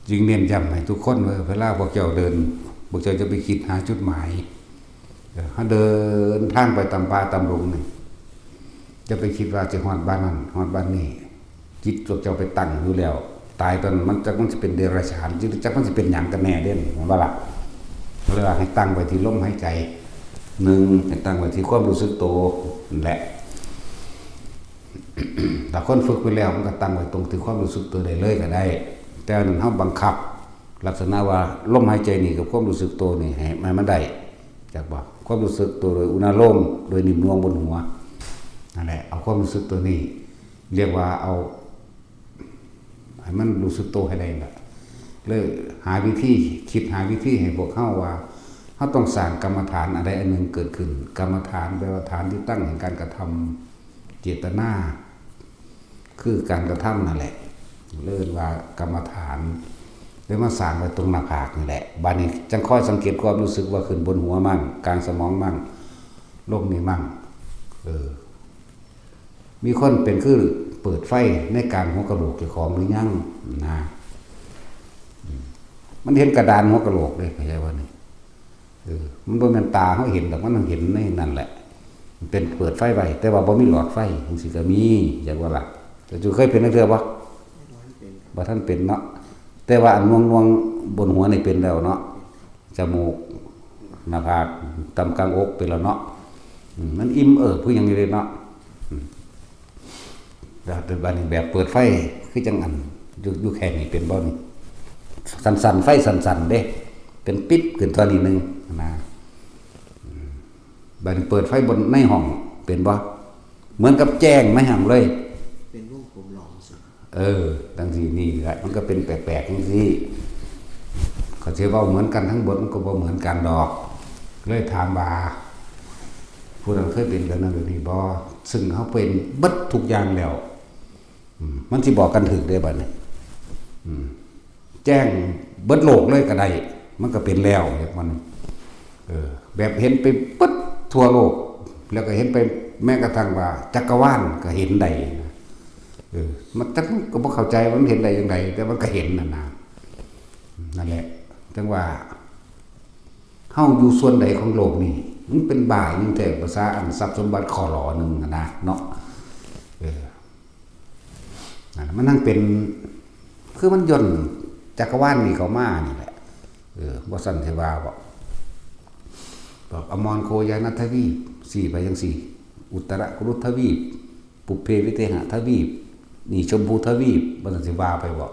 จึงเน้นย้ำให้ทุกคนเวลาพวกเจ้าเดินพวกเจ้าจะไปคิดหาจุดหมายถ้าเดินทางไปตามป่าตามดงนี่จะไปคิดว่าจะฮอดบ้านนั้นฮอดบ้านนี้จิตพวกเจ้าไปตั้งอยู่แล้วตายตอนมันจะเป็นเดรัจฉานจักมันสิเป็นหยังกันแน่เด่นเห็นบ่ล่ะเลยว่าให้ตั้งไว้ที่ลมหายใจ1ให้ตั้งไว้ที่ความรู้สึกตัวนั่นแหละแต่คนฝึกไปแล้วมันก็ตั้งไว้ตรงที่ความรู้สึกตัวได้เลยก็ได้แต่นั้นเฮาบังคับลักษณะว่าลมหายใจนี่กับความรู้สึกตัวนี่ให้มันได้จากบอกความรู้สึกตัวโดยอุณหโลมโดยนิ่มนวลบนหัวนั่นแหละเอาความรู้สึกตัวนี้เรียกว่าเอาให้มันรู้สึกตัวให้ได้ล่ะเลยหาวิธีคิดหาวิธีให้พวกเฮาว่าเฮาต้องสร้างกรรมฐานอะไรอันนึงเกิดขึ้นกรรมฐานแปลว่าฐานที่ตั้งแห่งการกระทำเจตนาคือการกระทำนั่นแหละเรียกว่ากรรมฐานเลยมาสร้างไว้ตรงหน้าผากนี่แหละบัดนี้จังค่อยสังเกตความรู้สึกว่าขึ้นบนหัวมั่งกลางสมองมั่งลมนี่มั่งมีคนเป็นคือเปิดไฟในกลางหัวกะโหลกเจ้าของหรือยังนะมันเห็นกระดานหัวกะโหลกเลยเข้าใจว่านี่มันบ่แม่นตาเฮาเห็นดอกมันเห็นในนั่นแหละมันเป็นเปิดไฟไว้แต่ว่าบ่มีหลอดไฟจังซี่ก็มีอย่างว่าล่ะแต่จูเคยเป็นจังเทื่อบ่ท่านเป็นเนาะแต่ว่าอันงวงบนหัวนี่เป็นแล้วเนาะจมูกหน้าผากตำกลางอกเป็นแล้วเนาะมันอิ่มผู้หยังอยู่เลยเนาะแต่บัดนี้แบบเปิดไฟคือจังอันอยู่แค่นี้เป็นบ่นี่สั่นๆไฟสั่นๆเด้เป็นปิดขึ้นตัวนี้นึงนะบัดนี้เปิดไฟบนในห้องเป็นบ่เหมือนกับแจ้งไม่ห่างเลยเป็นวงกลมหลอมสิตั้งสี่นี่แหละมันก็เป็นแปลกๆจังซี่เขาสิเว้าเหมือนกันทั้งหมดมันก็บ่เหมือนกันดอกเลยถามว่าผู้นั้นเคยเป็นกันนั่นหรือนี่บ่ซึ่งเขาเป็นเบิดทุกอย่างแล้วมันสิบอกกันถึกได้บัดนี้แจ้งเบิดโลกเลยก็ได้มันก็เป็นแล้วแบบมันแบบเห็นไปปึ๊ดทั่วโลกแล้วก็เห็นไปแม้กระทั่งว่าจักรวาลก็เห็นได้มันจักก็บ่เข้าใจว่ามันเห็นได้จังไดแต่มันก็เห็นนั่นแหละจังว่า เฮาอยู่ส่วนใดของโลกนี่มันเป็นบ่ายนึงแต่ภาษาอันทรัพย์สมบัติขอหลอนึงนะเนาะนั่นมันนั่งเป็นคือมันย่นจักรวาลนี่เขามานี่แหละบ่สั่นเทวาบอกอมรโคยานัทวีปสี่ไปจังสี่อุตรกุรุทวีปปุเพวิเทหทวีปนี่ชมพูทวีปบ่สั่นเทวาไปบอก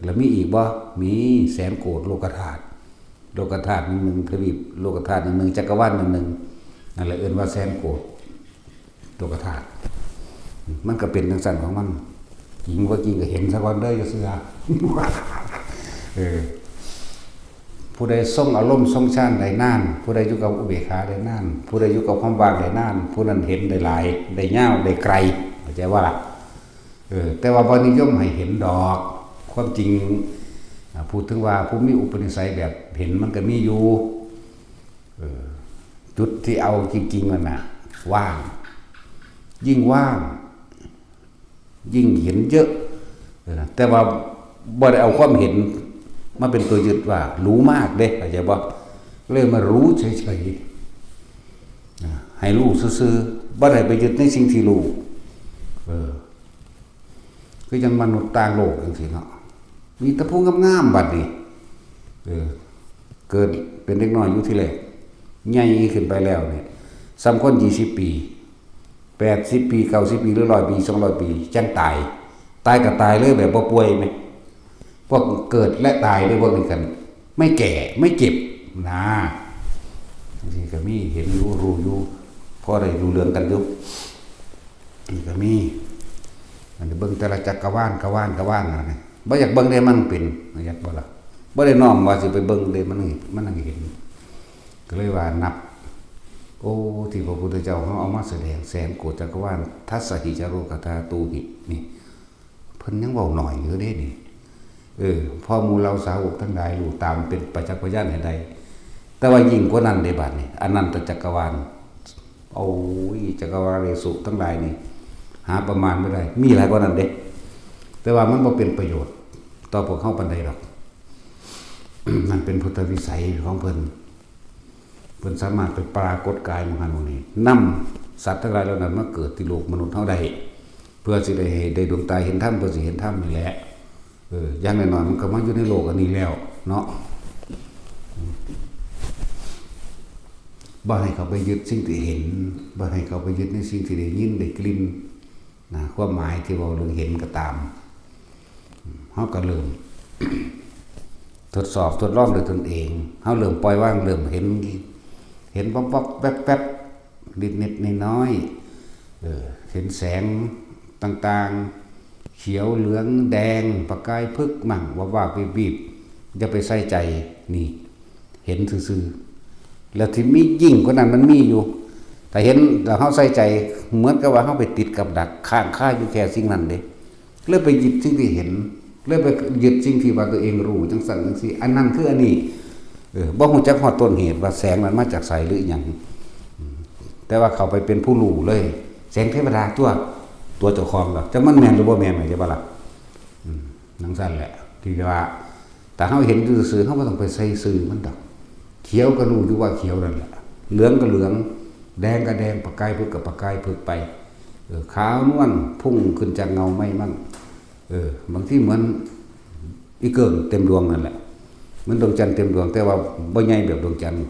แล้วมีอีกบ่มีแสนโกฏโลกธาตุโลกธาตุหนึ่งทวีปโลกธาตุหนึ่งจักรวาลหนึ่งนั่นแหละเอิ้นว่าแสนโกฏโลกธาตุมันก็เป็นจังซั่นของมันจริงว่าจริงก็เห็นซะก่อนเด้ออย่าเชื่อ ผู้ใดทรงอารมณ์ทรงฌานได้นานผู้ใดอยู่กับอุเบกขาได้นานผู้ใดอยู่กับความว่างได้นานผู้นั้นเห็นได้หลายได้ยาวได้ไกลเข้าใจว่าล่ะแต่ว่าบ่นิยมให้เห็นดอกความจริงพูดถึงว่าผู้มีอุปนิสัยแบบเห็นมันก็มีอยู่จุดที่เอาจริงๆมันน่ะว่างยิ่งว่างยิ่งเห็นเยอะแต่ว่าบ่ได้เอาความเห็นมาเป็นตัวยึดว่ารู้มากเด้เข้าใจบ่เลยมารู้เฉยๆให้รู้ซื่อๆบ่ได้ไปยึดในสิ่งที่รู้คือยังมนุษย์ต่างโลกจังซี่เนาะมีแต่ผู้งามๆบัดนี้เกิดเป็นเด็กน้อยอยู่ที่แรกใหญ่ขึ้นไปแล้วเนี่ยซ้ำคน20 ปี80 ปี90 ปีหรือ100 ปี200 ปีจังตายก็ตายเลยแบบบ่ป่วยมั้ยพวกเกิดและตายด้วยพวกนี้กันไม่แก่ไม่เจ็บนะบางทีก็มีเห็นอยู่รู้อยู่พอได้รู้เรื่องกันอยู่นี่ก็มีอันนี้เบิ่งแต่ละจักรวาลนั่นนี่บ่อยากเบิ่งได้มันเป็นอยากบ่ล่ะบ่ได้น้อมว่าสิไปเบิ่งได้มันนั่งเห็นก็เลยว่านับโอ้ที่พระพุทธเจ้าเขาเอามาแสดงแสนโกฏจักรวาลทัสสหิจารุกถาตูหินี่เพิ่นยังเว้าหน่อยอยู่เด้นี่พ่อหมู่เราสาวกทั้งหลายรู้ตามเป็นปัจจักรพยานให้ได้แต่ว่ายิ่งกว่านั้นได้บัดนี้อนันตจักรวาลโอ้ยจักรวาลสุทั้งหลายนี่หาประมาณไม่ได้มีหลายกว่านั้นเด้แต่ว่ามันบ่เป็นประโยชน์ต่อพวกเฮาปานใดหรอก นั่นเป็นพุทธวิสัยของเพิ่นสามารถไปปรากฏกายมหันต์นี้นำสัตว์ทั้งหลายเหล่านั้นมาเกิดที่โลกมนุษย์เฮาได้เพื่อสิได้ดวงตาเห็นธรรมเพื่อสิเห็นธรรมนี่แหละอย่างน้อยๆมันก็มาอยู่ในโลกอันนี้แล้วเนาะบ่ให้เขาไปยึดสิ่งที่เห็นบ่ให้เขาไปยึดในสิ่งที่ได้ยินได้กลิ่นนะความหมายที่ว่าเรื่องเห็นก็ตามเฮาก็เริ่ม ทดสอบทดลองด้วยตนเองเฮาเริ่มปล่อยวางเริ่มเห็นป๊อกๆแป๊บๆนิดๆน้อยๆเห็นแสงต่างๆเขียวเหลืองแดงประกายพึกมั่งว่าบีบอย่าไปใส่ใจนี่เห็นซื่อๆแล้วที่มียิ่งกว่านั้นมันมีอยู่แต่เห็นแล้วเฮาใส่ใจเหมือนกับว่าเฮาไปติดกับดักข้างค่าอยู่แค่สิ่งนั้นเด้เลยไปยึดสิ่งที่เห็นเลยไปยึดสิ่งที่ว่าตัวเองรู้จังซั่นจังซี่อันนั้นคืออันนี้บ่ฮู้จักฮอดต้นเหตุว่าแสงนั้นมาจากไสหรือหยังแต่ว่าเขาไปเป็นผู้รู้เลยแสงเทวดาตัวเจ้าของล่ะจังมันแม่นหรือบ่แม่นใช่บ่ล่ะจังซั่นแหละที่ว่าแต่เฮาเห็นซื่อๆเฮาบ่ต้องไปใส่ซื่อมันดอกเขียวก็รู้อยู่ว่าเขียวนั่นแหละเหลืองก็เหลืองแดงก็แดงประกายพึกก็ประกายพึกไปขาวนวลพุ่งขึ้นจากเงาไม้มั่งบางทีเหมือนอีเกิงเต็มดวงนั่นแหละเหมือนดวงจันทร์เต็มดวงแต่ว่าบ่ใหญ่แบบดวงจันทร์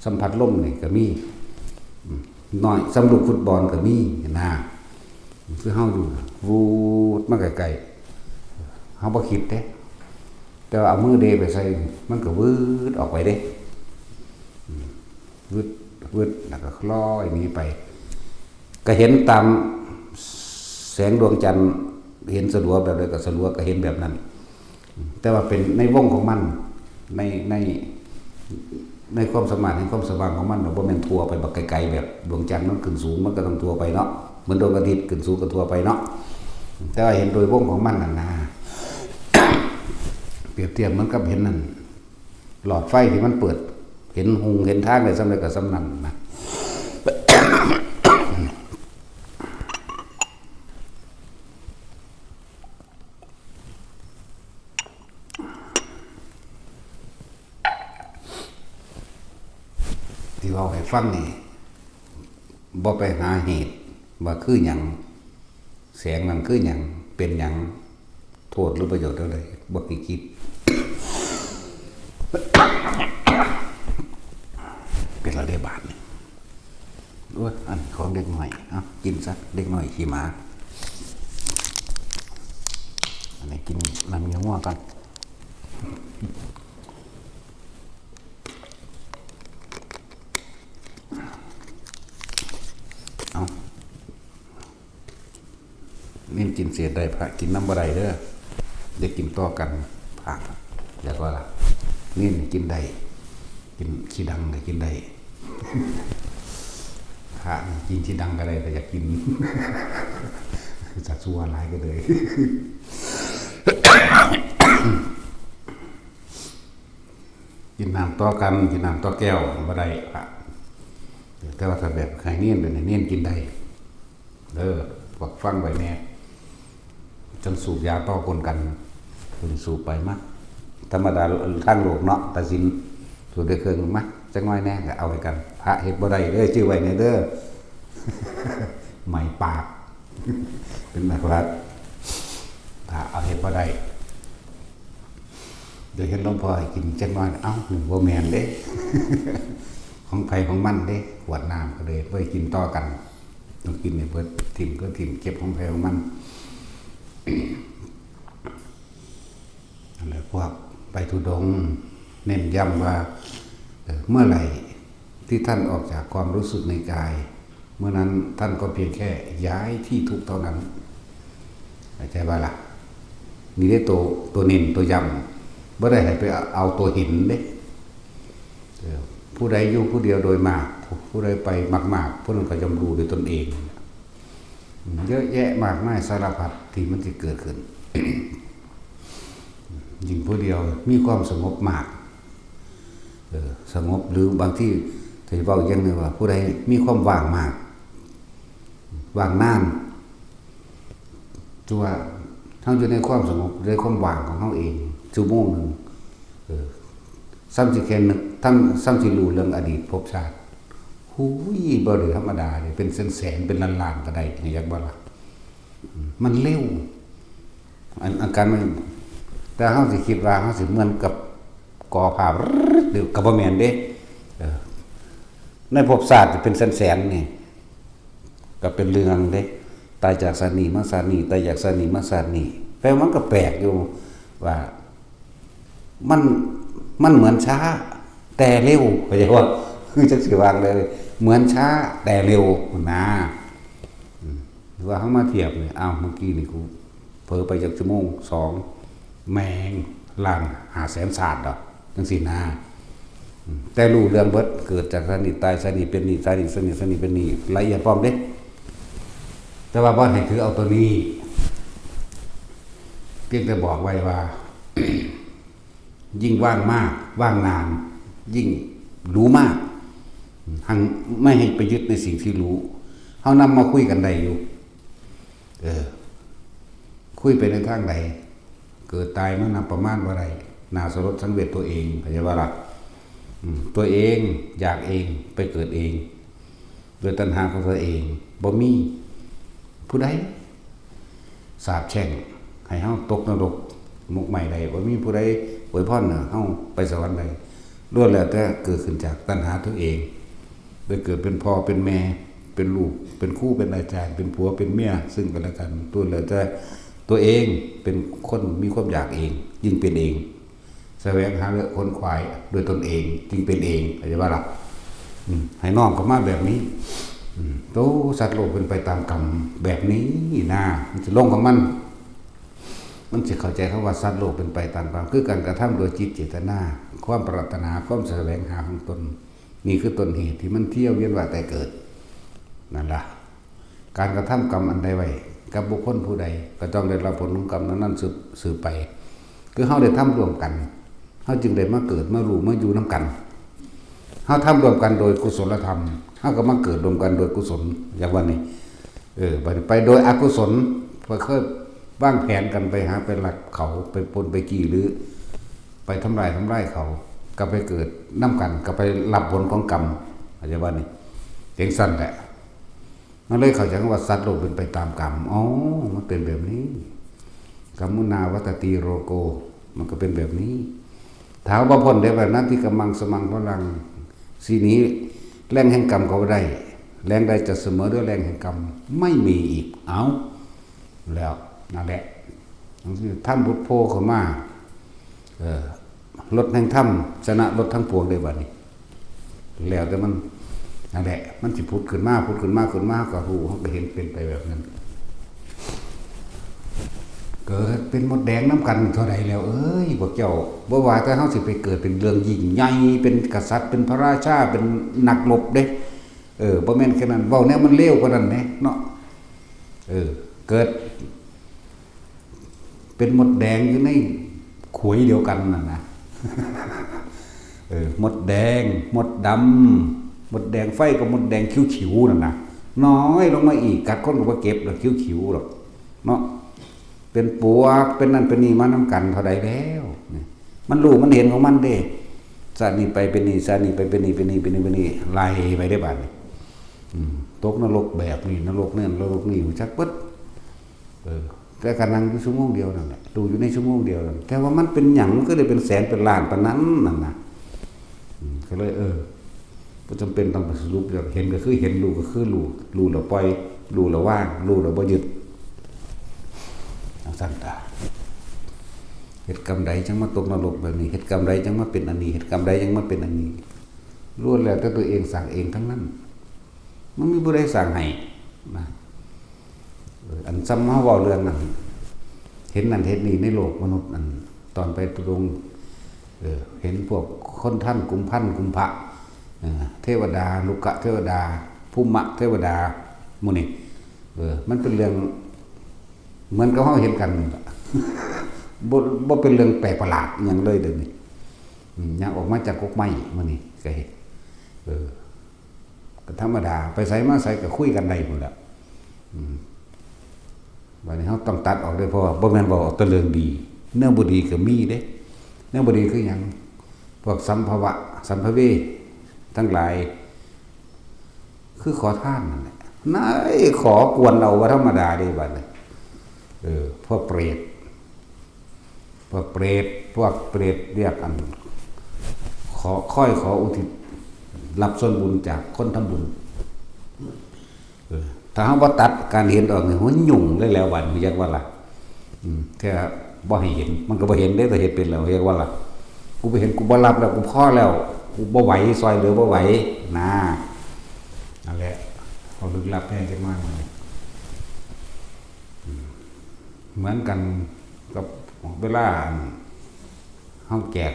สัมผัสลมนี่ก็มีน้อยสำลูกฟุตบอลก็มีนะคือเฮาอยู่วูดมาไกลๆเฮาบ่คิดเด้แต่ว่าเอามือเดไปใส่มันก็วืดออกไปเด้วืดแล้วก็ลอยหนีไปก็เห็นตามแสงดวงจันทร์เห็นสลัวแบบใดก็สลัวก็เห็นแบบนั้นแต่ว่าเป็นในวงของมันในความสมานในความสว่างของมันบ่แม่นทั่วไปบักไกลๆแบบดวงจันทร์มันขึ้นสูงมันก็ต้องทั่วไปเนาะเหมือนดวงอาทิตย์ขึ้นสูงก็ทั่วไปเนาะแต่ว่าเห็นโดยวงของมันนั่นนะ เปรียบเทียบเหมือนกับเห็นนั่นหลอดไฟที่มันเปิดเห็นหุงเห็นทางได้สำเร็จกับสำนันนะ ว้าให้ฟังนี่บ่ไปหาเหตุว่าคือหยังแสงนั้นคือหยังเป็นหยังโทษหรือประโยชน์อะไรบ่ได้คิด เป็นระเดบาทนี่ด้วยอันของเด็กหน่อยกินซะเด็กหน่อยขี่ม้าอันนี้กินน้ำเงี้ยวงัวกันเอานี่กินเสียได้พระกินน้ำบะไรเด้อเด็กกินต่อกันผักแล้วก็ล่ะนี่กินได้กินขี้ดังก็กินได้พระกินขี้ดังก็ได้แต่อยากกินจัดสัวลายก็เลยกินน้ำต่อกันกินน้ำต่อแก้วบ่ได้พระแต่ว่าถ้าแบบใครเนียนเป็นเนียนกินได้พวกฟังไว้แน่จนสูบยาต่อคนกันคุณสูบไปมั้ยธรรมดาทางโลกเนาะตัดสินสูบได้เครื่องมั้ยจักน้อยแน่ก็เอาไว้กันพระเฮ็ดบ่ได้เด้อชื่อไว้ในเด้อไหมปากเป็นนักรัฐพระเอาเฮ็ดบ่ได้เดี๋ยวเห็นหลวงพ่อให้กินจักน้อยเอ้าบ่แม่นเด้ของไผของมันเด้ขวดน้ำก็เลยไว้กินต่อกันต้องกินให้เบิดถิ่มก็ถิ่มเก็บของไผของมันอะไรพวกไปธุดงค์เน้นย้ำว่าเมื่อไหร่ที่ท่านออกจากความรู้สึกในกายเมื่อนั้นท่านก็เพียงแค่ย้ายที่ทุกเท่านั้นเข้าใจว่าล่ะมีได้ตัวเน้นตัวย้ำบ่ได้ให้ไปเอาตัวหินเด้ผู้ใดอยู่ผู้เดียวโดยมากผู้ใดไปมากๆผู้นั้นก็ย่อมรู้ด้วยตนเองเยอะแยะมากมายสารพัดที่มันจะเกิดขึ้น ยิ่งผู้เดียวมีความสงบมากสงบหรือบางที่จะบอกอย่างหนึ่งว่าผู้ใดมีความว่างมากว่างนานตัวเขาอยู่ในความสงบในความว่างของเขาเองชั่วโมงหนึ่งซ้ำสิแค่นึกซ้ำสิรู้เรื่องอดีตภพชาติหูยบ่ได้ธรรมดาเลยเป็นแสนๆเป็นล้านๆก็ได้อยากบ่ล่ะมันเร็วอาการมันแต่เฮาสิคิดว่าเฮาสิเหมือนกับก่อภาพหรือกับบ่แม่นเด้ในภพชาติเป็นแสนๆนี่ก็เป็นเรื่องเด้ตายจากสานีมาสานีตายจากสานีมาสานีแปลว่ามันก็แปลกอยู่ว่ามันเหมือนช้าแต่เร็วเข้าใจว่าคือจักสิวางเลยเหมือนช้าแต่เร็วนะหรือว่าเฮามาเทียบเลยอ้าวเมื่อกี้นี่กูเผลอไปจากชั่วโมง2แมงล้าน500,000 ศาสตร์ดอกจังซี่นะแต่รู้เรื่องเบิดเกิดจากสานีตายสานีเป็นนี่สานีเป็นนี่ละเอียดพร้อมเด้แต่ว่าบ่ให้ถือเอาตัวนี้เพียงแต่บอกไว้ว่า ยิ่งว่างมากว่างนานยิ่งรู้มากหังไม่ให้ไปยึดในสิ่งที่รู้เฮานำมาคุยกันได้อยู่คุยไปในทางใดเกิดตายมันประมาณว่าไรน่าสลดสังเวชตัวเองเข้าใจว่าล่ะตัวเองอยากเองไปเกิดเองโดยตัณหาของตัวเองบ่มีผู้ใดสาปแช่งให้เฮาตกนรกมุกใหม่ใดบ่มีผู้ใดอวยพรเฮาไปสวรรค์ใดล้วนแล้วแต่เกิดขึ้นจากตัณหาตัวเองโดยเกิดเป็นพ่อเป็นแม่เป็นลูกเป็นคู่เป็นอาจารย์เป็นผัวเป็นเมียซึ่งกันและกันล้วนแล้วแต่ตัวเองเป็นคนมีความอยากเองยิ่งเป็นเองแสวงหาเรื่องคนควายโดยตนเองจึงเป็นเองเข้าใจว่าล่ะให้น้อมเข้ามาแบบนี้โตสัตว์โลกเป็นไปตามกรรมแบบนี้นะมันจะลงของมันจะเข้าใจคำว่าสัตว์โลกเป็นไปตามกรรมคือการกระทำโดยจิตเจตนาความปรารถนาความแสวงหาของตนนี่คือต้นเหตุที่มันเที่ยวเวียนว่ายแต่เกิดนั่นล่ะการกระทำกรรมอันใดไว้กับบุคคลผู้ใดก็ต้องได้รับผลของกรรมนั้นสืบไปคือเฮาได้ทำร่วมกันเฮาจึงได้มาเกิดมารู้มาอยู่นํกันเฮาทำร่วมกันโดยกุศลธรรมเฮาก็มาเกิดร่วมกันโดยกุศลอย่างวันนี้ไปโดยอกุศลพอเคยวางแผนกันไปหาไปหลักเขาไปปนไปกี่หรือไปทำลายเขาก็ไปเกิดน้ำกันก็ไปรับผลของกรรม เข้าใจว่านี่เสียงสั้นแหละมันเลยเข้าใจว่าสัตว์โลกเป็นไปตามกรรมอ๋อมันเป็นแบบนี้กัมมุนาวัตติโรโกมันก็เป็นแบบนี้ถามว่าพ้นได้แบบนั้นที่กำมังสมังพลังสีนี้แรงแห่งกรรมเขาได้แรงใดจะเสมอด้วยแรงแห่งกรรมไม่มีอีกเอาแล้วนั่นแหละท่านพุทธโพเข้ามาลดแห่งถ้ำชนะลดทั้งปวงได้บัดนี้แล้วแต่มันนั่นแหละมันสิพุทธขึ้นมาพุทธขึ้นมาขึ้นมาก็รู้เขาก็เห็นเป็นไปแบบนั้นเกิดเป็นมดแดงน้ำกันเท่าไรแล้วเอ้ยพวกเจ้าบ่ว่าแต่เฮาสิไปเกิดเป็นเรื่องยิ่งใหญ่เป็นกษัตริย์เป็นพระราชาเป็นนักรบเด้บ่แม่นแค่นั้นเว้าแนวมันเลวกว่านั้นแหมเนาะเกิดเป็นมดแดงอยู่ในขุยเดียวกันนั่นนะมดแดงมดดำมดแดงไฟกับมดแดงคิ้วๆนั่นนะน้อยลงมาอีกกัดคนก็บ่เก็บหรอกคิ้วๆหรอกเนาะเป็นปวกเป็นนั่นเป็นนี่มาน้ำกันเท่าใดแล้วมันรู้มันเห็นของมันเด้ซานี่ไปเป็นนี่ซานี่ไปเป็นนี่เป็นนี่เป็นนี่เป็นนี่ไล่ไปได้บาดนี้ตกนรกแบบนี้นรกนั่นนรกนี่จักปึ๊ดแต่การนั่งอยู่ชั่วโมงเดียวนั่นแหละดูอยู่ในชั่วโมงเดียวนั่นแต่ว่ามันเป็นหยังมันก็เลยเป็นแสนเป็นล้านปานนั้นนั่นนะก็เลยบ่จำเป็นต้องไปสรุปเห็นก็คือเห็นรู้ก็คือรู้แล้วปล่อยรู้แล้วว่างรู้แล้วบ่ยึดสั่งตาเหตุกรรมใดจังมาตกนรกแบบนี้เหตุกรรมใดจังมาเป็นอันนี้เหตุกรรมใดจังมาเป็นอันนี้ล้วนแล้วแต่ตัวเองสั่งเองทั้งนั้นมันมีผู้ใดสั่งให้นะอันซ้ำเฮาเว้าเรื่องนั้นเห็นนั่นเห็นนี่ในโลกมนุษย์นั่นตอนไปตรงเห็นพวกคนท่านกุมพันกุมภะเทวดาลุกะเทวดาภูมะเทวดาหมู่นี้มันเป็นเรื่องเหมือนกับเฮาเห็นกันบ่เป็นเรื่องแปลกประหลาดหยังเลยเดี๋ยวนี้ยังออกมาจากกกไม้มื้อนี้ก็เห็นก็ธรรมดาไปไสมาไสก็คุยกันได้พุ่นแหละบัดนี้เฮาต้องตัดออกได้เพราะว่าบ่แม่นบ่เอาแต่เรื่องดีเรื่องบ่ดีก็มีเด้เรื่องบ่ดีคือหยังพวกสัมภวะสัมภเวทั้งหลายคือขอทานนั่นแหละนายขอกวนเราว่าธรรมดาเด้บัดนี้พวกเปรตพวกเปรตเรียกอันขออุทิศรับส่วนบุญจากคนทำบุญถ้าเฮาบ่ตัดการเห็นออกนี่โหยุ่งเลยแล้วบัดนี้เรียกว่าล่ะแค่บ่ให้เห็นมันก็บ่เห็นได้แต่เห็นเป็นแล้วเรียกว่าล่ะกูบ่เห็นกูบ่รับแล้วกูพอแล้วกูบ่ไหวซอยเหลือบ่ไหวนะนั่นแหละเอาลึกลับแท้จังมากเลยเหมือนกันกับเวลาเฮาแจก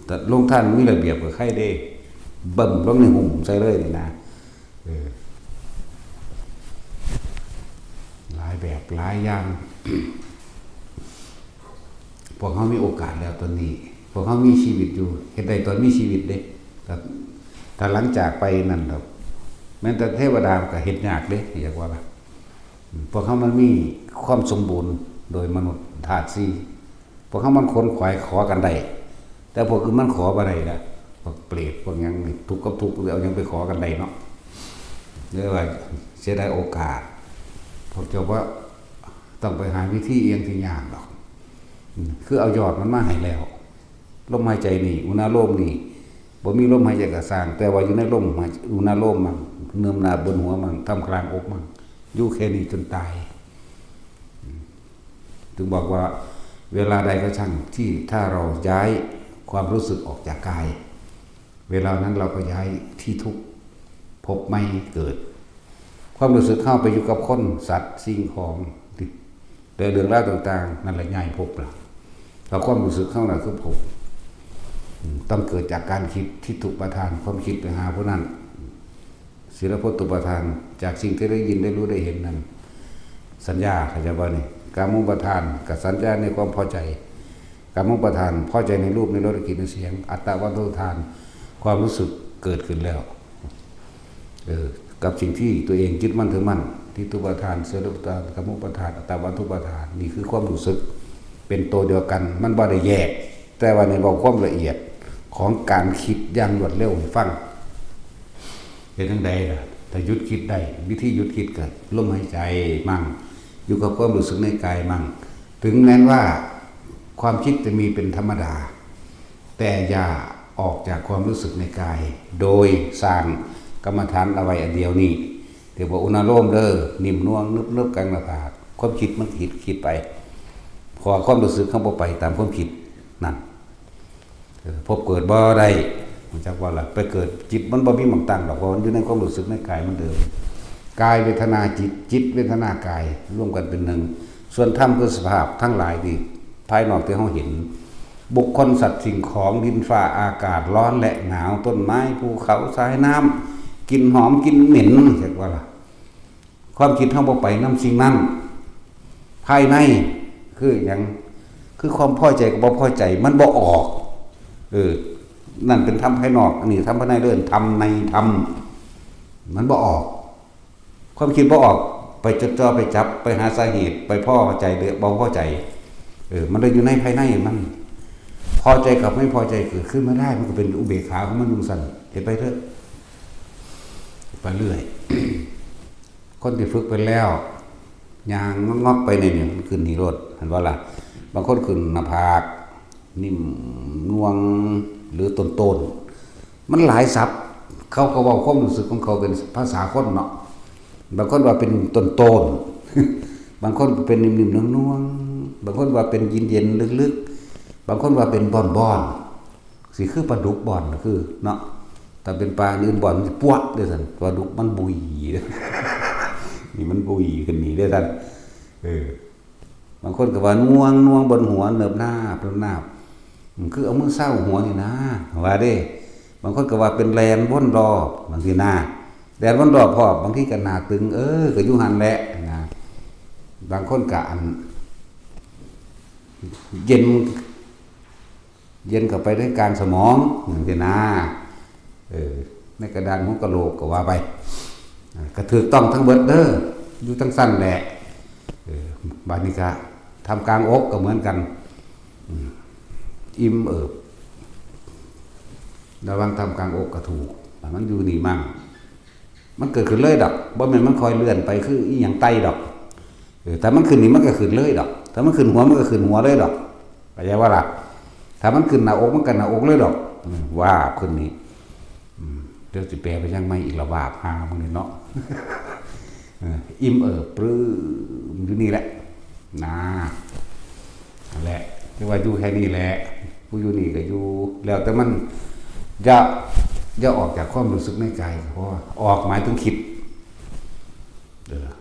แต่ลงท่านมีระเบียบกับใครได้เบิ่มลงในหุ่มใส่เลยนี่นะหลายแบบหลายอย่าง พวกเขามีโอกาสแล้วตอนนี้พวกเขามีชีวิตอยู่เฮ็ดได้ตอนมีชีวิตเด้ถ้าหลังจากไปนั่นดอกแม้แต่เทวดาก็เฮ็ดยากเด้อยากว่าล่ะพวกเขามันมีความสมบูรณ์โดยมนุษย์ธาตุสี่พวกเขามันค้นขวายขอกันได้แต่พวกอื่นมันขอบ่ได้ล่ะพวกเปรตพวกหยังนี่ทุกข์กับทุกข์เอายังไปขอกันได้เนาะเรียกว่าเสียดายโอกาสพวกเจ้าว่าต้องไปหาวิธีเองที่ยากดอกคือเอายอดมันมาให้แล้วลมหายใจนี่อุณาโลมนี่บ่มีลมหายใจก็สร้างแต่ว่าอยู่ในลมอุณาโลมมันเนื่อมนาบนหัวมันท่ามกลางอกมันอยู่แค่นี้จนตายถึงบอกว่าเวลาใดก็ช่างที่ถ้าเราย้ายความรู้สึกออกจากกายเวลานั้นเราก็ย้ายที่ทุกข์พบไม่เกิดความรู้สึกเข้าไปอยู่กับคนสัตว์สิ่งของแต่เรื่องราวต่างๆนั่นแหละย้ายพบล่ะแล้วความรู้สึกเข้าน่ะคือพบต้องเกิดจากการคิดที่ถูกประทานความคิดไปหาผู้นั้นศีลพจน์ตุประทานจากสิ่งที่ได้ยินได้รู้ได้เห็นนั้นสัญญาเข้าใจบ่นี่กามุปทานกับสัญญาในความพอใจกามุปทานพอใจในรูปในรสในกลิ่นในเสียงอัตตวัฏฏทานความรู้สึกเกิดขึ้นแล้วกับสิ่งที่ตัวเองยึดมั่นถือมั่นที่ตุปทานเสดุปทานกามุปทานอัตตวัฏฏทานนี่คือความรู้สึกเป็นตัวเดียวกันมันบ่ได้แยกแต่ว่าในบอกความละเอียดของการคิดอย่างรวดเร็วให้ฟัง เฮ็ดจังใดล่ะถ้าหยุดคิดได้วิธีหยุดคิดก็ลมหายใจมั่งอยู่กับความรู้สึกในกายมั่งถึงแม้ว่าความคิดจะมีเป็นธรรมดาแต่อย่าออกจากความรู้สึกในกายโดยสร้างกรรมฐานเอาไว้อันเดียวนี้เดี๋ยวว่าอุณโลมเด้อนิ่มนวลนึบๆกลางหน้าผากความคิดมันคิดไปพอความรู้สึกเข้าไปตามความคิดนั่นพบเกิดบ่ได้มันจักว่าล่ะไปเกิดจิตมันบ่มีหม่องตั้งดอกว่ามันอยู่ในความรู้สึกในกายมันเดิมกายเวทนาจิตจิตเวทนากายร่วมกันเป็นหนึ่งส่วนธรรมคือสภาพทั้งหลายที่ภายนอกที่เราเห็นบุคคลสัตว์สิ่งของดินฟ้าอากาศร้อนและหนาวต้นไม้ภูเขาทรายน้ำกินหอมกินเหม็นจักว่าล่ะความคิดเฮาบ่ไปนำสิ่งนั้นภายในคือหยังคือความพอใจกับบ่พอใจมันบ่ออกนั่นเป็นธรรมภายนอกอันนี้ธรรมภายในเดินธรรมในธรรมมันบ่ออกความคิดบ่ออกไปจดจ่อไปจับไปหาสาเหตุไปพอใจหรือบ่พอใจมันเลยอยู่ในภายในมันพอใจกับไม่พอใจเกิดขึ้นมาได้มันก็เป็นอุเบกขาของมันดุสั่นเห็นไปเถอะไปเรื่อย คนที่ฝึกไปแล้วยางงอกๆไปเนี่ยมันขึ้นนิโรธเห็นว่าล่ะบางคนขึ้นหน้าผากนิ่มนวลหรือต้นมันหลายศัพท์เขาก็บอกความรู้สึกของเขาเป็นภาษาคนเนาะบางคนว่าเป็นต้นบางคนเป็นนิ่มๆนวลๆบางคนว่าเป็นเย็นๆลึกๆบางคนว่าเป็นบอนๆสิคือปลาดุกบอนคือเนาะแต่เป็นปลาอื่นบอนมันปวดเด้อท่านปลาดุกมันบุยนี่มันบุยขึ้นนี่เด้อท่านบางคนก็ว่าน่วงบนหัวเนิบหน้าคือเอามือเศร้าหัวนี่นะว่าเด้บางคนก็ว่าเป็นแลนวนรอบบางทีหน้าแลนวนรอบพอบางทีก็หน้าตึงก็อยู่หันแหละนะบางคนก็อันเย็นเข้าไปด้วยการสมองอย่างที่หน้าในกระดานหัวกะโหลกก็ว่าไปก็ถูกต้องทั้งเบิดเด้ออยู่ทั้งสั้นแหละบานิกาทำกลางอกก็เหมือนกันอิ่มระวังทำกลางอกก็ถูกมันอยู่นี่มั่งมันเกิดขึ้นเลยดอกบ่แม่นมันคอยเลื่อนไปคืออีหยังไตดอกแต่มันขึ้นนี่มันก็ขึ้นเลยดอกถ้ามันขึ้นหัวมันก็ขึ้นหัวเลยดอกเข้าใจว่าล่ะถ้ามันขึ้นหน้าอกมันก็หน้าอกเลยดอกว่าขึ้นนี้เดี๋ยวสิแปลไปยังไม่อีกระบาดหามึงนี่เนาะอิ่มปลื้มอยู่นี่แหละนะนั่นแหละที่ว่าอยู่แค่นี้แหละผู้อยู่นี่ก็อยู่แล้วแต่มันจะออกจากความรู้สึกในใจเพราะออกหมายถึงคิด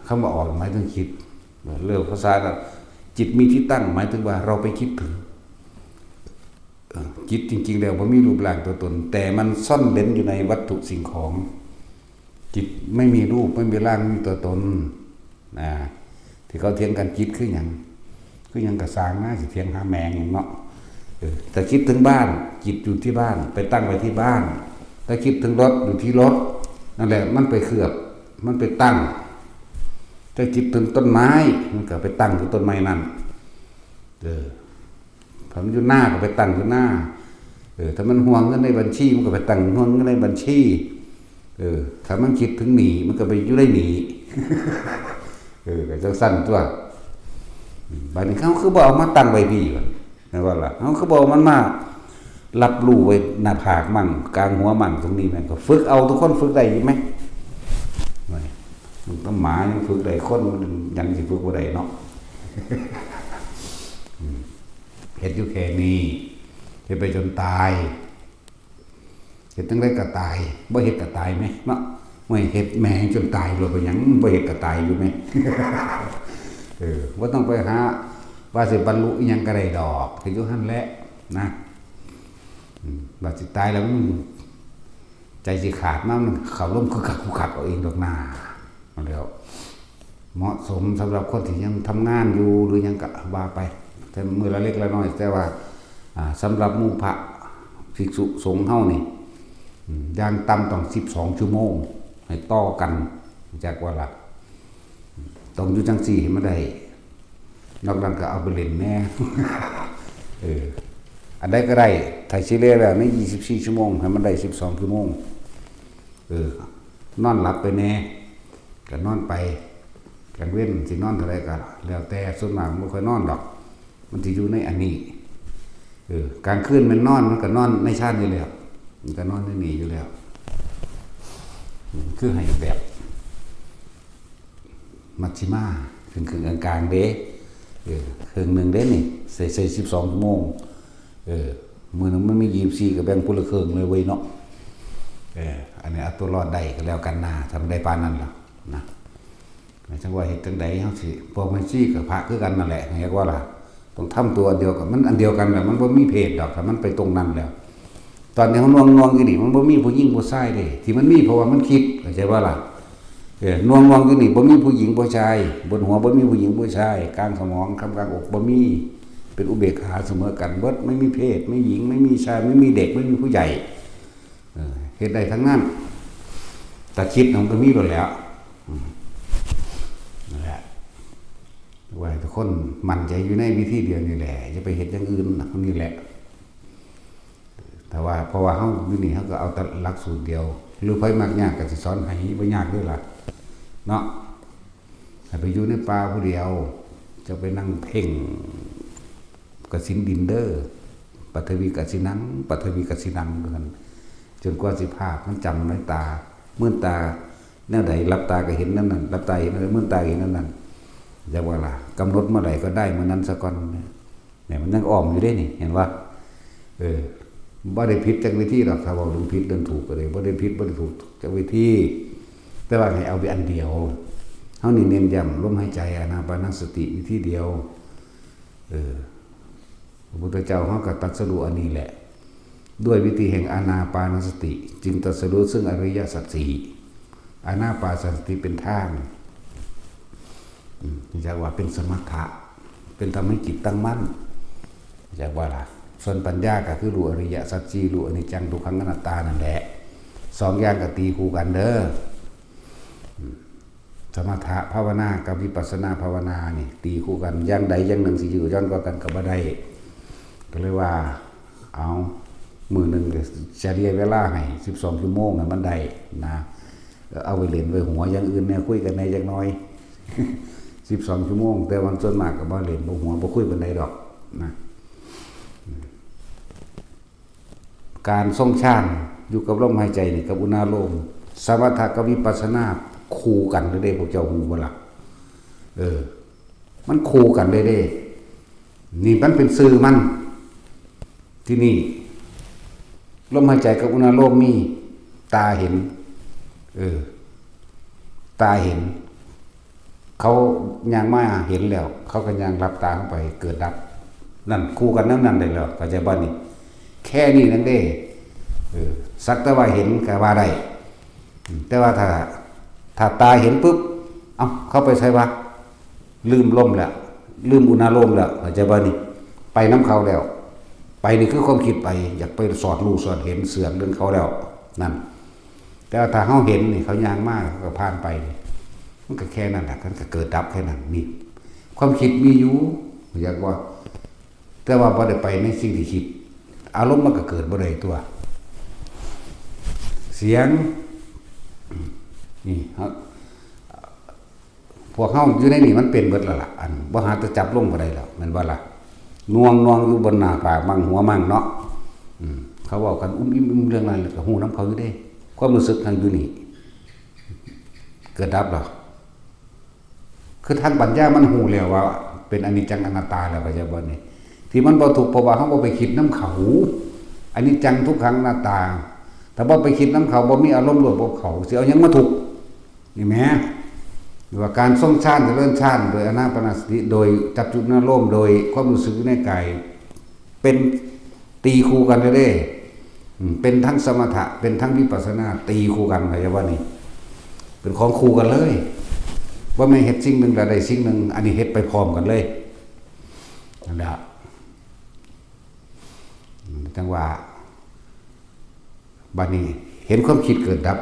คำว่าออกหมายถึงคิดเรื่องภาษาจิตมีที่ตั้งหมายถึงว่าเราไปคิดถึงจิตจริงๆแล้วมันมีรูปร่างตัวตนแต่มันซ่อนเร้นอยู่ในวัตถุสิ่งของจิตไม่มีรูปไม่มีร่างไม่มีตัวตนที่เขาเถียงกันจิตคืออย่างกระสางนะสิเถียงหาแมงอย่างเนาะแต่คิดถึงบ้านจิตอยู่ที่บ้านไปตั้งไว้ที่บ้านถ้าคิดถึงรถอยู่ที่รถนั่นแหละมันไปเคลือบมันไปตั้งถ้าคิดถึงต้นไม้มันก็ไปตั้งที่ต้นไม้นั่นผมอยู่หน้าก็ไปตั้งอยู่หน้าถ้ามันห่วงเงินในบัญชีมันก็ไปตั้งห่วงเงินในบัญชีถ้ามันคิดถึงหนีมันก็ไปอยู่ได้หนีก็จะสั้นตัวบางทีเขาคือบอกมาตั้งไว้พี่ก่อนนะว่าล่ะเขาคือบอกมันมารับรู้ไว้หน้าผากมั่งกลางหัวมั่งตรงนี้มันก็ฝึกเอาทุกคนฝึกได้ไหมมันต้องหมายังฝึกได้คนยังสิฝึกบ่ได้เนาะเห็นอยู่แค่นี้เห็นไปจนตายเห็นตั้งแต่ก็ตายบ่เห็นก็ตายไหมเนาะไม่เห็นแม่จนตายเลยไปยังบ่เห็นก็ตายอยู่ไหมว่าต้องไปหาว่าสิบรรลุอีหยังก็ได้ดอกถึงอยู่หั่นแหละนะบาดสิตายแล้วมันใจสิขาดมันเขาล้มคือขัดเอาเองดอกหน้าแล้วเหมาะสมสำหรับคนที่ยังทำงานอยู่หรือยังกะว่าไปแต่มือละเล็กละน้อยแต่ว่าสำหรับหมู่พระภิกษุสงฆ์เฮานี่อย่างต่ำต้อง12 ชั่วโมงให้ต่อกันจากว่าล่ะต้องอยู่จังสี่ให้มันได้นอกนั้นก็เอาไปเล่นแน่อันใดก็ได้ถ้าสิเล่แล้วใน24 ชั่วโมงให้มันได้12 ชั่วโมง นอนหลับไปแน่ก็นอนไปกันเว้นสินอนเท่าไรก็แล้วแต่ส่วนมากไม่ค่อยนอนดอกมันสิอยู่ในอันนี้กลางคืนมันนอนมันก็นอนในชาติอยู่แล้วมันก็นอนในนี้อยู่แล้วคือให้แบบมัชชิมาถึงกลางเด้ครึ่งหนึ่งเด้นี่ใส่12 ชั่วโมงมือนึงมันไม่24ก็แบ่งคนละครึ่งเลยเว้ยเนาะอันนี้เอาตัวรอดได้ก็แล้วกันนะทำได้ปานนั้นล่ะนะไม่ใช่ว่าเฮ็ดจังได๋เฮาสิพวกมันซี่กับพระคือกันนั่นแหละเรียกว่าล่ะต้องทำตัวเดียวกันมันอันเดียวกันแหละมันบ่มีเพศดอกถ้ามันไปตรงนั้นแล้วตอนนี้เฮานวงอยู่นี่มันบ่มีผู้หญิงผู้ชายเด้ที่มันมีเพราะว่ามันคิดเข้าใจว่าล่ะนวงอยู่นี่บ่มีผู้หญิงผู้ชายบนหัวบ่มีผู้หญิงผู้ชายกลางสมองกลางอกบ่มีเป็นอุเบกขาเสมอกันเบิดไม่มีเพศไม่หญิงไม่มีชายไม่มีเด็กไม่มีผู้ใหญ่เฮ็ดได้ทั้งนั้นแต่คิดมันก็มีหมดแล้วนั่นแหละว่าทุกคนมั่นใจอยู่ในวิธีเดียวนี่แหละจะไปเฮ็ดอย่างอื่นนี่แหละแต่ว่าเพราะว่าเฮาอยู่นี่เฮาก็เอาแต่หลักสูตรเดียวหรือไผมักยากก็สิสอนให้บ่ยากด้วยล่ะเนาะให้ไปอยู่ในป่าผู้เดียวจะไปนั่งเพ่งกสินดินเด้อปัทวีกสินังปัทวีกสินังเหมือนกันจนกว่าสิภาพมันจำในตาเมื่อตาแนวใดรับตาก็เห็นนั่นนั่นรับตาเห็นนั่นเมื่อตาเห็นนั่นนั่นจะว่าล่ะกำหนดเมื่อไหร่ก็ได้เมื่อนั้นซะก่อนเนี่ยมันยังอ้อมอยู่ได้นี่เห็นว่าบ่ได้ผิดจากวิธีหรอกถ้าว่าลงผิดเดินถูกก็เลยบ่ได้ผิดบ่ได้ถูกจากวิธีแต่ว่าให้เอาไปอันเดียวเฮานี่เน้นย้ำลมหายใจอานาปานสติวิธีเดียวพระพุทธเจ้าเฮาก็ตรัสรู้อันนี้แหละด้วยวิธีแห่งอานาปานสติจึงตรัสรู้ซึ่งอริยสัจสี่อานาปานสติเป็นทางจะว่าเป็นสมถะเป็นทำให้จิตตั้งมั่นจะว่าล่ะส่วนปัญญาก็คือรู้อริยสัจสี่รู้อนิจจังทุกขังอนัตตานั่นแหละสองอย่างก็ตีคู่กันเด้อสมถะภาวนากับวิปัสสนาภาวนานี่ตีคู่กันอย่างใดอย่างหนึ่งสิอยู่ย้อนก็กันก็บ่ได้ก็เลยว่าเอามือหนึ่งเฉลี่ยเวลาให้12 ชั่วโมงมันได้นะเอาไปเล่นไปหัวอย่างอื่นเนี่ยคุยกันในจักน้อย12 ชั่วโมงแต่วันส่วนมากก็บ่เล่นบ่หัวบ่คุยปานใดดอกนะการทรงฌานอยู่กับลมหายใจนี่กับอุณาโลมสมถะกับวิปัสสนาคู่กันเด้พวกเจ้าฮู้บ่ล่ะมันคู่กันเด้นี่มันเป็นสื่อมันที่นี่ลมหายใจกับอุณาโลมมีตาเห็นตาเห็นเขาย่างมาเห็นแล้วเขาก็ย่างรับตาเข้าไปเกิดดับนั่นคู่กันนั่นได้แล้วเข้าใจบ่นี่แค่นี้นั่นเด้สักแต่ว่าเห็นก็ว่าได้แต่ว่าถ้าตาเห็นปุ๊บเอ้าเข้าไปใช่ว่าลืมลมแล้วลืมอุณาโลมแล้วเข้าใจบ่นี่ไปน้ำเขาแล้วไปนี่คือความคิดไปอยากไปสอดรู้สอดเห็นเสือกเรื่องเขาแล้วนั่นแต่ถ้าเขาเห็นนี่เขาย่างมากก็ผ่านไปมันก็แค่นั้นแหละมันก็เกิดดับแค่นั้นนี่ความคิดมีอยู่อยากว่าแต่ว่าพอได้ไปในสิ่งที่คิดอารมณ์มันก็เกิดบ่ได้ตัวเสียงนี่พวกเฮาอยู่ในนี่มันเป็นเบิดแล้วล่ะอันบ่หาจะจับลงบ่ได้แล้วแม่นบ่ล่ะนวงอยู่บนหน้าผากมั่งหัวมั่งเนาะเขาบอกกันอิ่มเรื่องอะไรก็หูน้ำเขาอยู่ได้ความรู้สึกทางอยู่นี่เกิดดับหรอคือทางปัญญามันหูแล้วว่าเป็นอนิจจังอนัตตาแล้วก็จะบ่นี่ที่มันบ่ถูกเพราะว่าเฮาบ่ไปคิดน้ำเขาอนิจจังทุกขังอนัตตาถ้าบ่ไปคิดน้ำเขาบ่มีอารมณ์รวมบ่เขาสิเอาหยังมาถูกนี่แหมหรือว่าการทรงฌานเจริญฌานโดยอานาปานสติโดยจับจุดนาโลมโดยความรู้สึกในกายเป็นตีคู่กันเด้เป็นทั้งสมถะเป็นทั้งวิปัสสนาตีคู่กันเข้าใจว่านี่เป็นของคู่กันเลยว่าไม่เฮ็ดสิ่งหนึ่งแล้วได้สิ่งหนึ่งอันนี้เฮ็ดไปพร้อมกันเลยนั่นแหละจังว่าบัดนี้เห็นความคิดเกิดดับ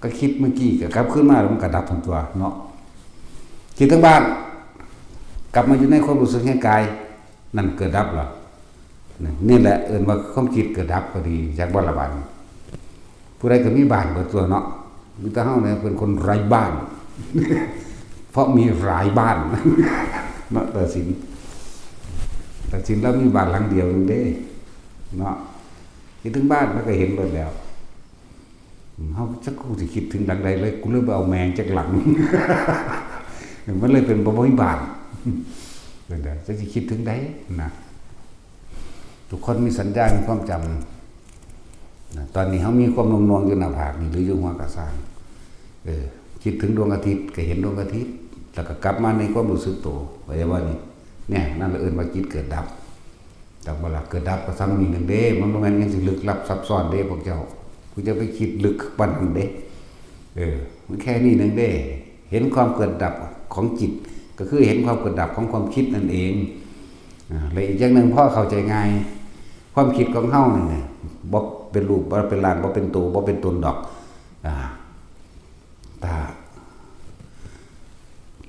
ก็คิดเมื่อกี้ก็กลับขึ้นมาแล้วมันก็ดับทั้งตัวเนาะคิดทั้งบ้านกลับมาอยู่ในความรู้สึกแห่งกายนั่นเกิดดับเหรอนี่แหละเอิ้นว่าความคิดเกิดดับพอดีจากบ่ละบาดผู้ใดก็มีบ้านเบิดตัวเนาะ มิตรเฮาเนี่ยเป็นคนไร้บ้าน เพราะมีหลายบ้าน เนาะแต่สินแล้วมีบ้านหลังเดียวนึงเด้เนาะคิดถึงบ้านมันก็เห็นเลยแล้วเฮาจักกูสิคิดถึงหลังใดเลยกูเลยไปเอาแมงจากหลัง มันเลยเป็นบ่มีบ้านเป็นได้จะคิดถึงใดนะทุกคนมีสัญญามีความจำนะตอนนี้เขามีความนวงๆอยู่หน้าผากนี่หรืออยู่หัวกระซางคิดถึงดวงอาทิตย์ก็เห็นดวงอาทิตย์แล้วก็กลับมาในความรู้สึกตัวว่านี่เนี่ยนั่นแหละว่าจิตเกิดดับจากเวลาเกิดดับก็ซ้ำนี่หนึ่งเด้มันบ่แม่นยังสิลึกลับซับซ้อนเด้พวกเจ้าคุณจะไปคิดลึกปานนั้นเด้มันแค่นี้หนึ่งเด้เห็นความเกิดดับของจิตก็คือเห็นความเกิดดับของความคิดนั่นเองเลยอีกอย่างหนึ่งพ่อเข้าใจง่ายความคิดของเฮาเนี่ยบ่เป็นรูปบ่เป็นร่างบ่เป็นตัวบ่เป็นตนดอก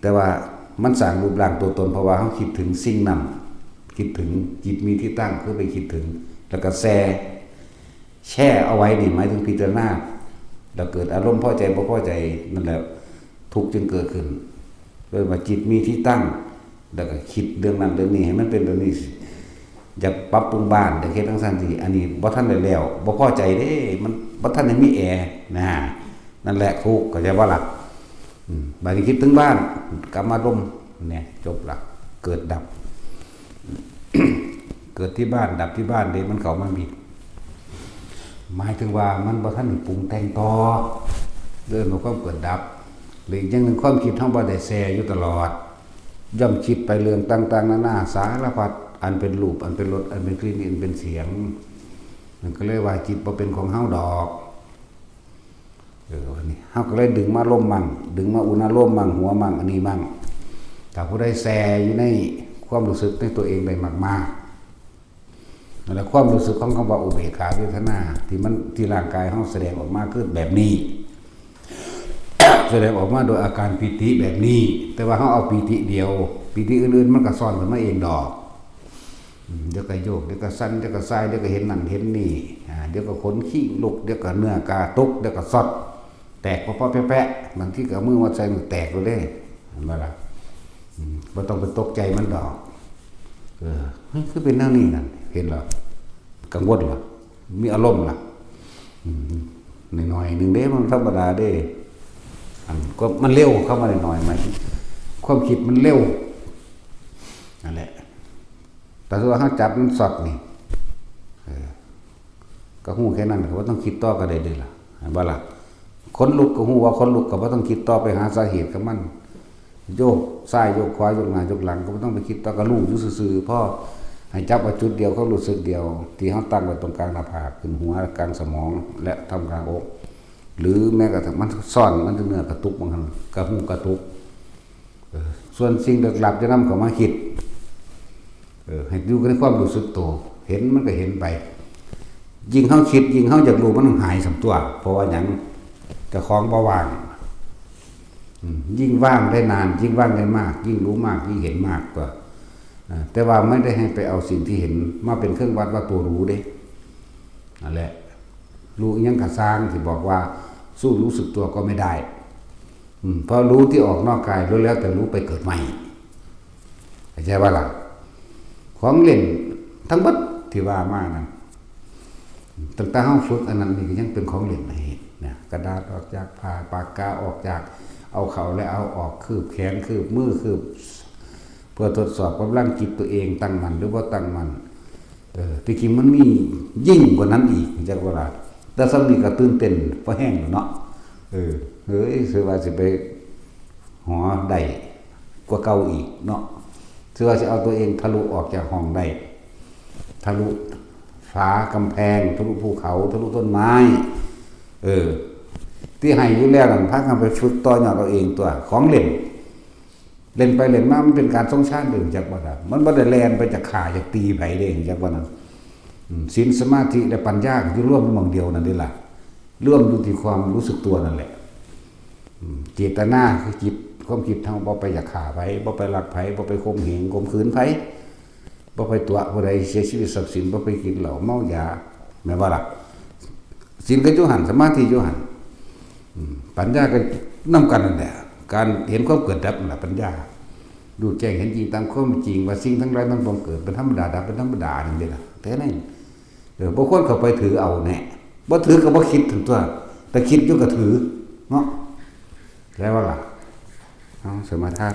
แต่ว่ามันสร้างรูปร่างตัวตนเพราะว่าเฮาคิดถึงสิ่งนั้นคิดถึงจิตมีที่ตั้งคือไปคิดถึงแล้วก็แช่เอาไว้นี่หมายถึงพิจารณาแล้วเกิดอารมณ์พอใจบ่พอใจนั่นแหละทุกข์จึงเกิดขึ้นโดยว่าจิตมีที่ตั้งแล้วก็คิดเรื่องนั้นเรื่องนี้ให้มันเป็นแบบนี้อยากปรับปรุงบ้านแต่เฮ็ดทั้งสั้นที่อันนี้บ่ทันได้แล้วบ่พอใจเด้มันบ่ทันได้มีแอร์นั่นแหละทุกข์ก็จะว่าหลักบางทีคิดถึงบ้านกลับมาลมเนี่ยจบหลักเกิดดับ เกิดที่บ้านดับที่บ้านเด้มันเข้ามาบิดหมายถึงว่ามันบ่ทันได้ปรุงแต่งต่อเรื่องของความเกิดดับหรืออีกอย่างหนึ่งความคิดเฮาบ่ได้แช่อยู่ตลอดย่อมคิดไปเรื่องต่างๆนานาสารพัดอันเป็นรูปอันเป็นรสอันเป็นกลิ่นอันเป็นเสียงมันก็เลยว่าจิตบ่เป็นของเฮาดอกวันนี้เฮาก็เลยดึงมาลมมั่งดึงมาอุณาโลมมั่งหัวมั่งอันนี้มั่งถ้าผู้ใดแช่อยู่ในความรู้สึกในตัวเองได้มากๆนั่นแหละความรู้สึกของคำว่าอุเบกขาเวทนาที่ร่างกายเฮาแสดงออกมาคือแบบนี้ แสดงออกมาโดยอาการปิติแบบนี้แต่ว่าเฮาเอาปิติเดียวปิติอื่นๆมันก็ซ่อนขึ้นมาเองดอกเดี๋ยวก็โยกเดี๋ยวก็สั่นเดี๋ยวก็สายเดี๋ยวก็เห็นนั่นเห็นนี่เดี๋ยวก็ขนขี้ลุกเดี๋ยวก็เนื้อกาตกเดี๋ยวก็สดแตกเพราะแปะๆบางทีก็มือวัดใส่มันแตกเลยเด้เห็นบ่ล่ะบ่ต้องไปตกใจมันดอกคือเป็นแนวนี้นั่นเห็นเหรอกังวลเหรอมีอารมณ์ล่ะหน่อยๆนึงเด้มันธรรมดาเด้ก็มันเร็วเข้ามาหน่อยไหมความคิดมันเร็วนั่นแหละแต่ถ้าเขาจับมันสดนี่ก็หูแค่นั้นว่าต้องคิดต่อก็ได้ด้วยล่ะบ่ล่ะคนลุกก็หูว่าคนลุกก็บ่ต้องคิดต่อไปหาสาเหตุกับมันโยกซ้ายโยกขวาโยกหน้าโยกหลังก็บ่ต้องไปคิดต่อก็รู้อยู่ซื่อๆพอให้จับเอาจุดเดียวเขารู้สึกเดียวที่เขาตั้งไว้ตรงกลางหน้าผากขึ้นหัวกลางสมองและทำกลางอกหรือแม้กระทั่งมันซ่อนมันจะเนื้อกระตุกบางครั้งกระหูกระตุกส่วนสิ่งลึกลับจะนำเข้ามาคิดให้ดูในความรู้สึกตัวเห็นมันก็เห็นไปยิ่งเขาคิดยิ่งเขาอยากรู้มันหายสำตัวเพราะว่าอย่างจะคล้องบ่ว่างยิ่งว่างได้นานยิ่งว่างได้มากยิ่งรู้มากยิ่งเห็นมากกว่าแต่ว่าไม่ได้ให้ไปเอาสิ่งที่เห็นมาเป็นเครื่องวัดว่าตัวรู้เด้นั่นแหละรู้ยังกระสร้างที่บอกว่าสู้รู้สึกตัวก็ไม่ได้เพราะรู้ที่ออกนอกกายรู้แล้วแต่รู้ไปเกิดใหม่เข้าใจว่าล่ะของเล่นทั้งหมดที่ว่ามานั้นตั้งแต่เฮาฝึกอันนั้นนี่ก็ยังเป็นของเล่นให้เนี่ยกระดาษออกจากผ้าปากกาออกจากเอาเข้าและเอาออกคืบแขนคืบมือคืบเพื่อทดสอบกำลังจิตตัวเองตั้งมั่นหรือว่าตั้งมั่นที่จริงมันมียิ่งกว่านั้นอีกจักว่าล่ะแต่สำนีก็ตื่นเต้นเพราะแห้งเนาะเฮ้ยสิว่าสิไปหอได้กว่าเก่าอีกเนาะสิว่าสิเอาตัวเองทะลุออกจากห้องได้ทะลุฝากำแพงทะลุภูเขาทะลุต้นไม้ที่ให้อยู่แล้วนั่นพากันไปฝึกต่อยอดเราเองตัวของเล่นไปเล่นมามันเป็นการทรงชาติเดิมจากว่าน่ะมันบ่ได้แล่นไปจากขาจากตีไผเด้จากว่านั้นศีลสมาธิและปัญญาอยู่ร่วมอยู่หม่องเดียวนั่นนี่ล่ะร่วมอยู่ที่ความรู้สึกตัวนั่นแหละเจตนาคือจิตความคิดทางบ่ไปอยากฆ่าไผบ่ไปลักไผบ่ไปข่มเหงข่มขืนไผบ่ไปตัวผู้ใดเสียชีวิตทรัพย์สินบ่ไปกินเหล้าเมายาแม่นบ่ล่ะศีลก็อยู่หั่นสมาธิอยู่หั่น ปัญญาก็นำกันนั่นแหละการเห็นความเกิดดับนั่นแหละปัญญาดูแจ้งเห็นจริงตามความเป็นจริงว่าสิ่งทั้งหลายมันบ่เกิดเป็นธรรมดาดับเป็นธรรมดานี่เด้ล่ะแต่นั่นบ่ควรเข้าไปถือเอาแน่บ่ถือก็บ่คิดถึงตัวแต่คิดอยู่ก็ถือเนาะแล้วว่าล่ะเอาสมาทาน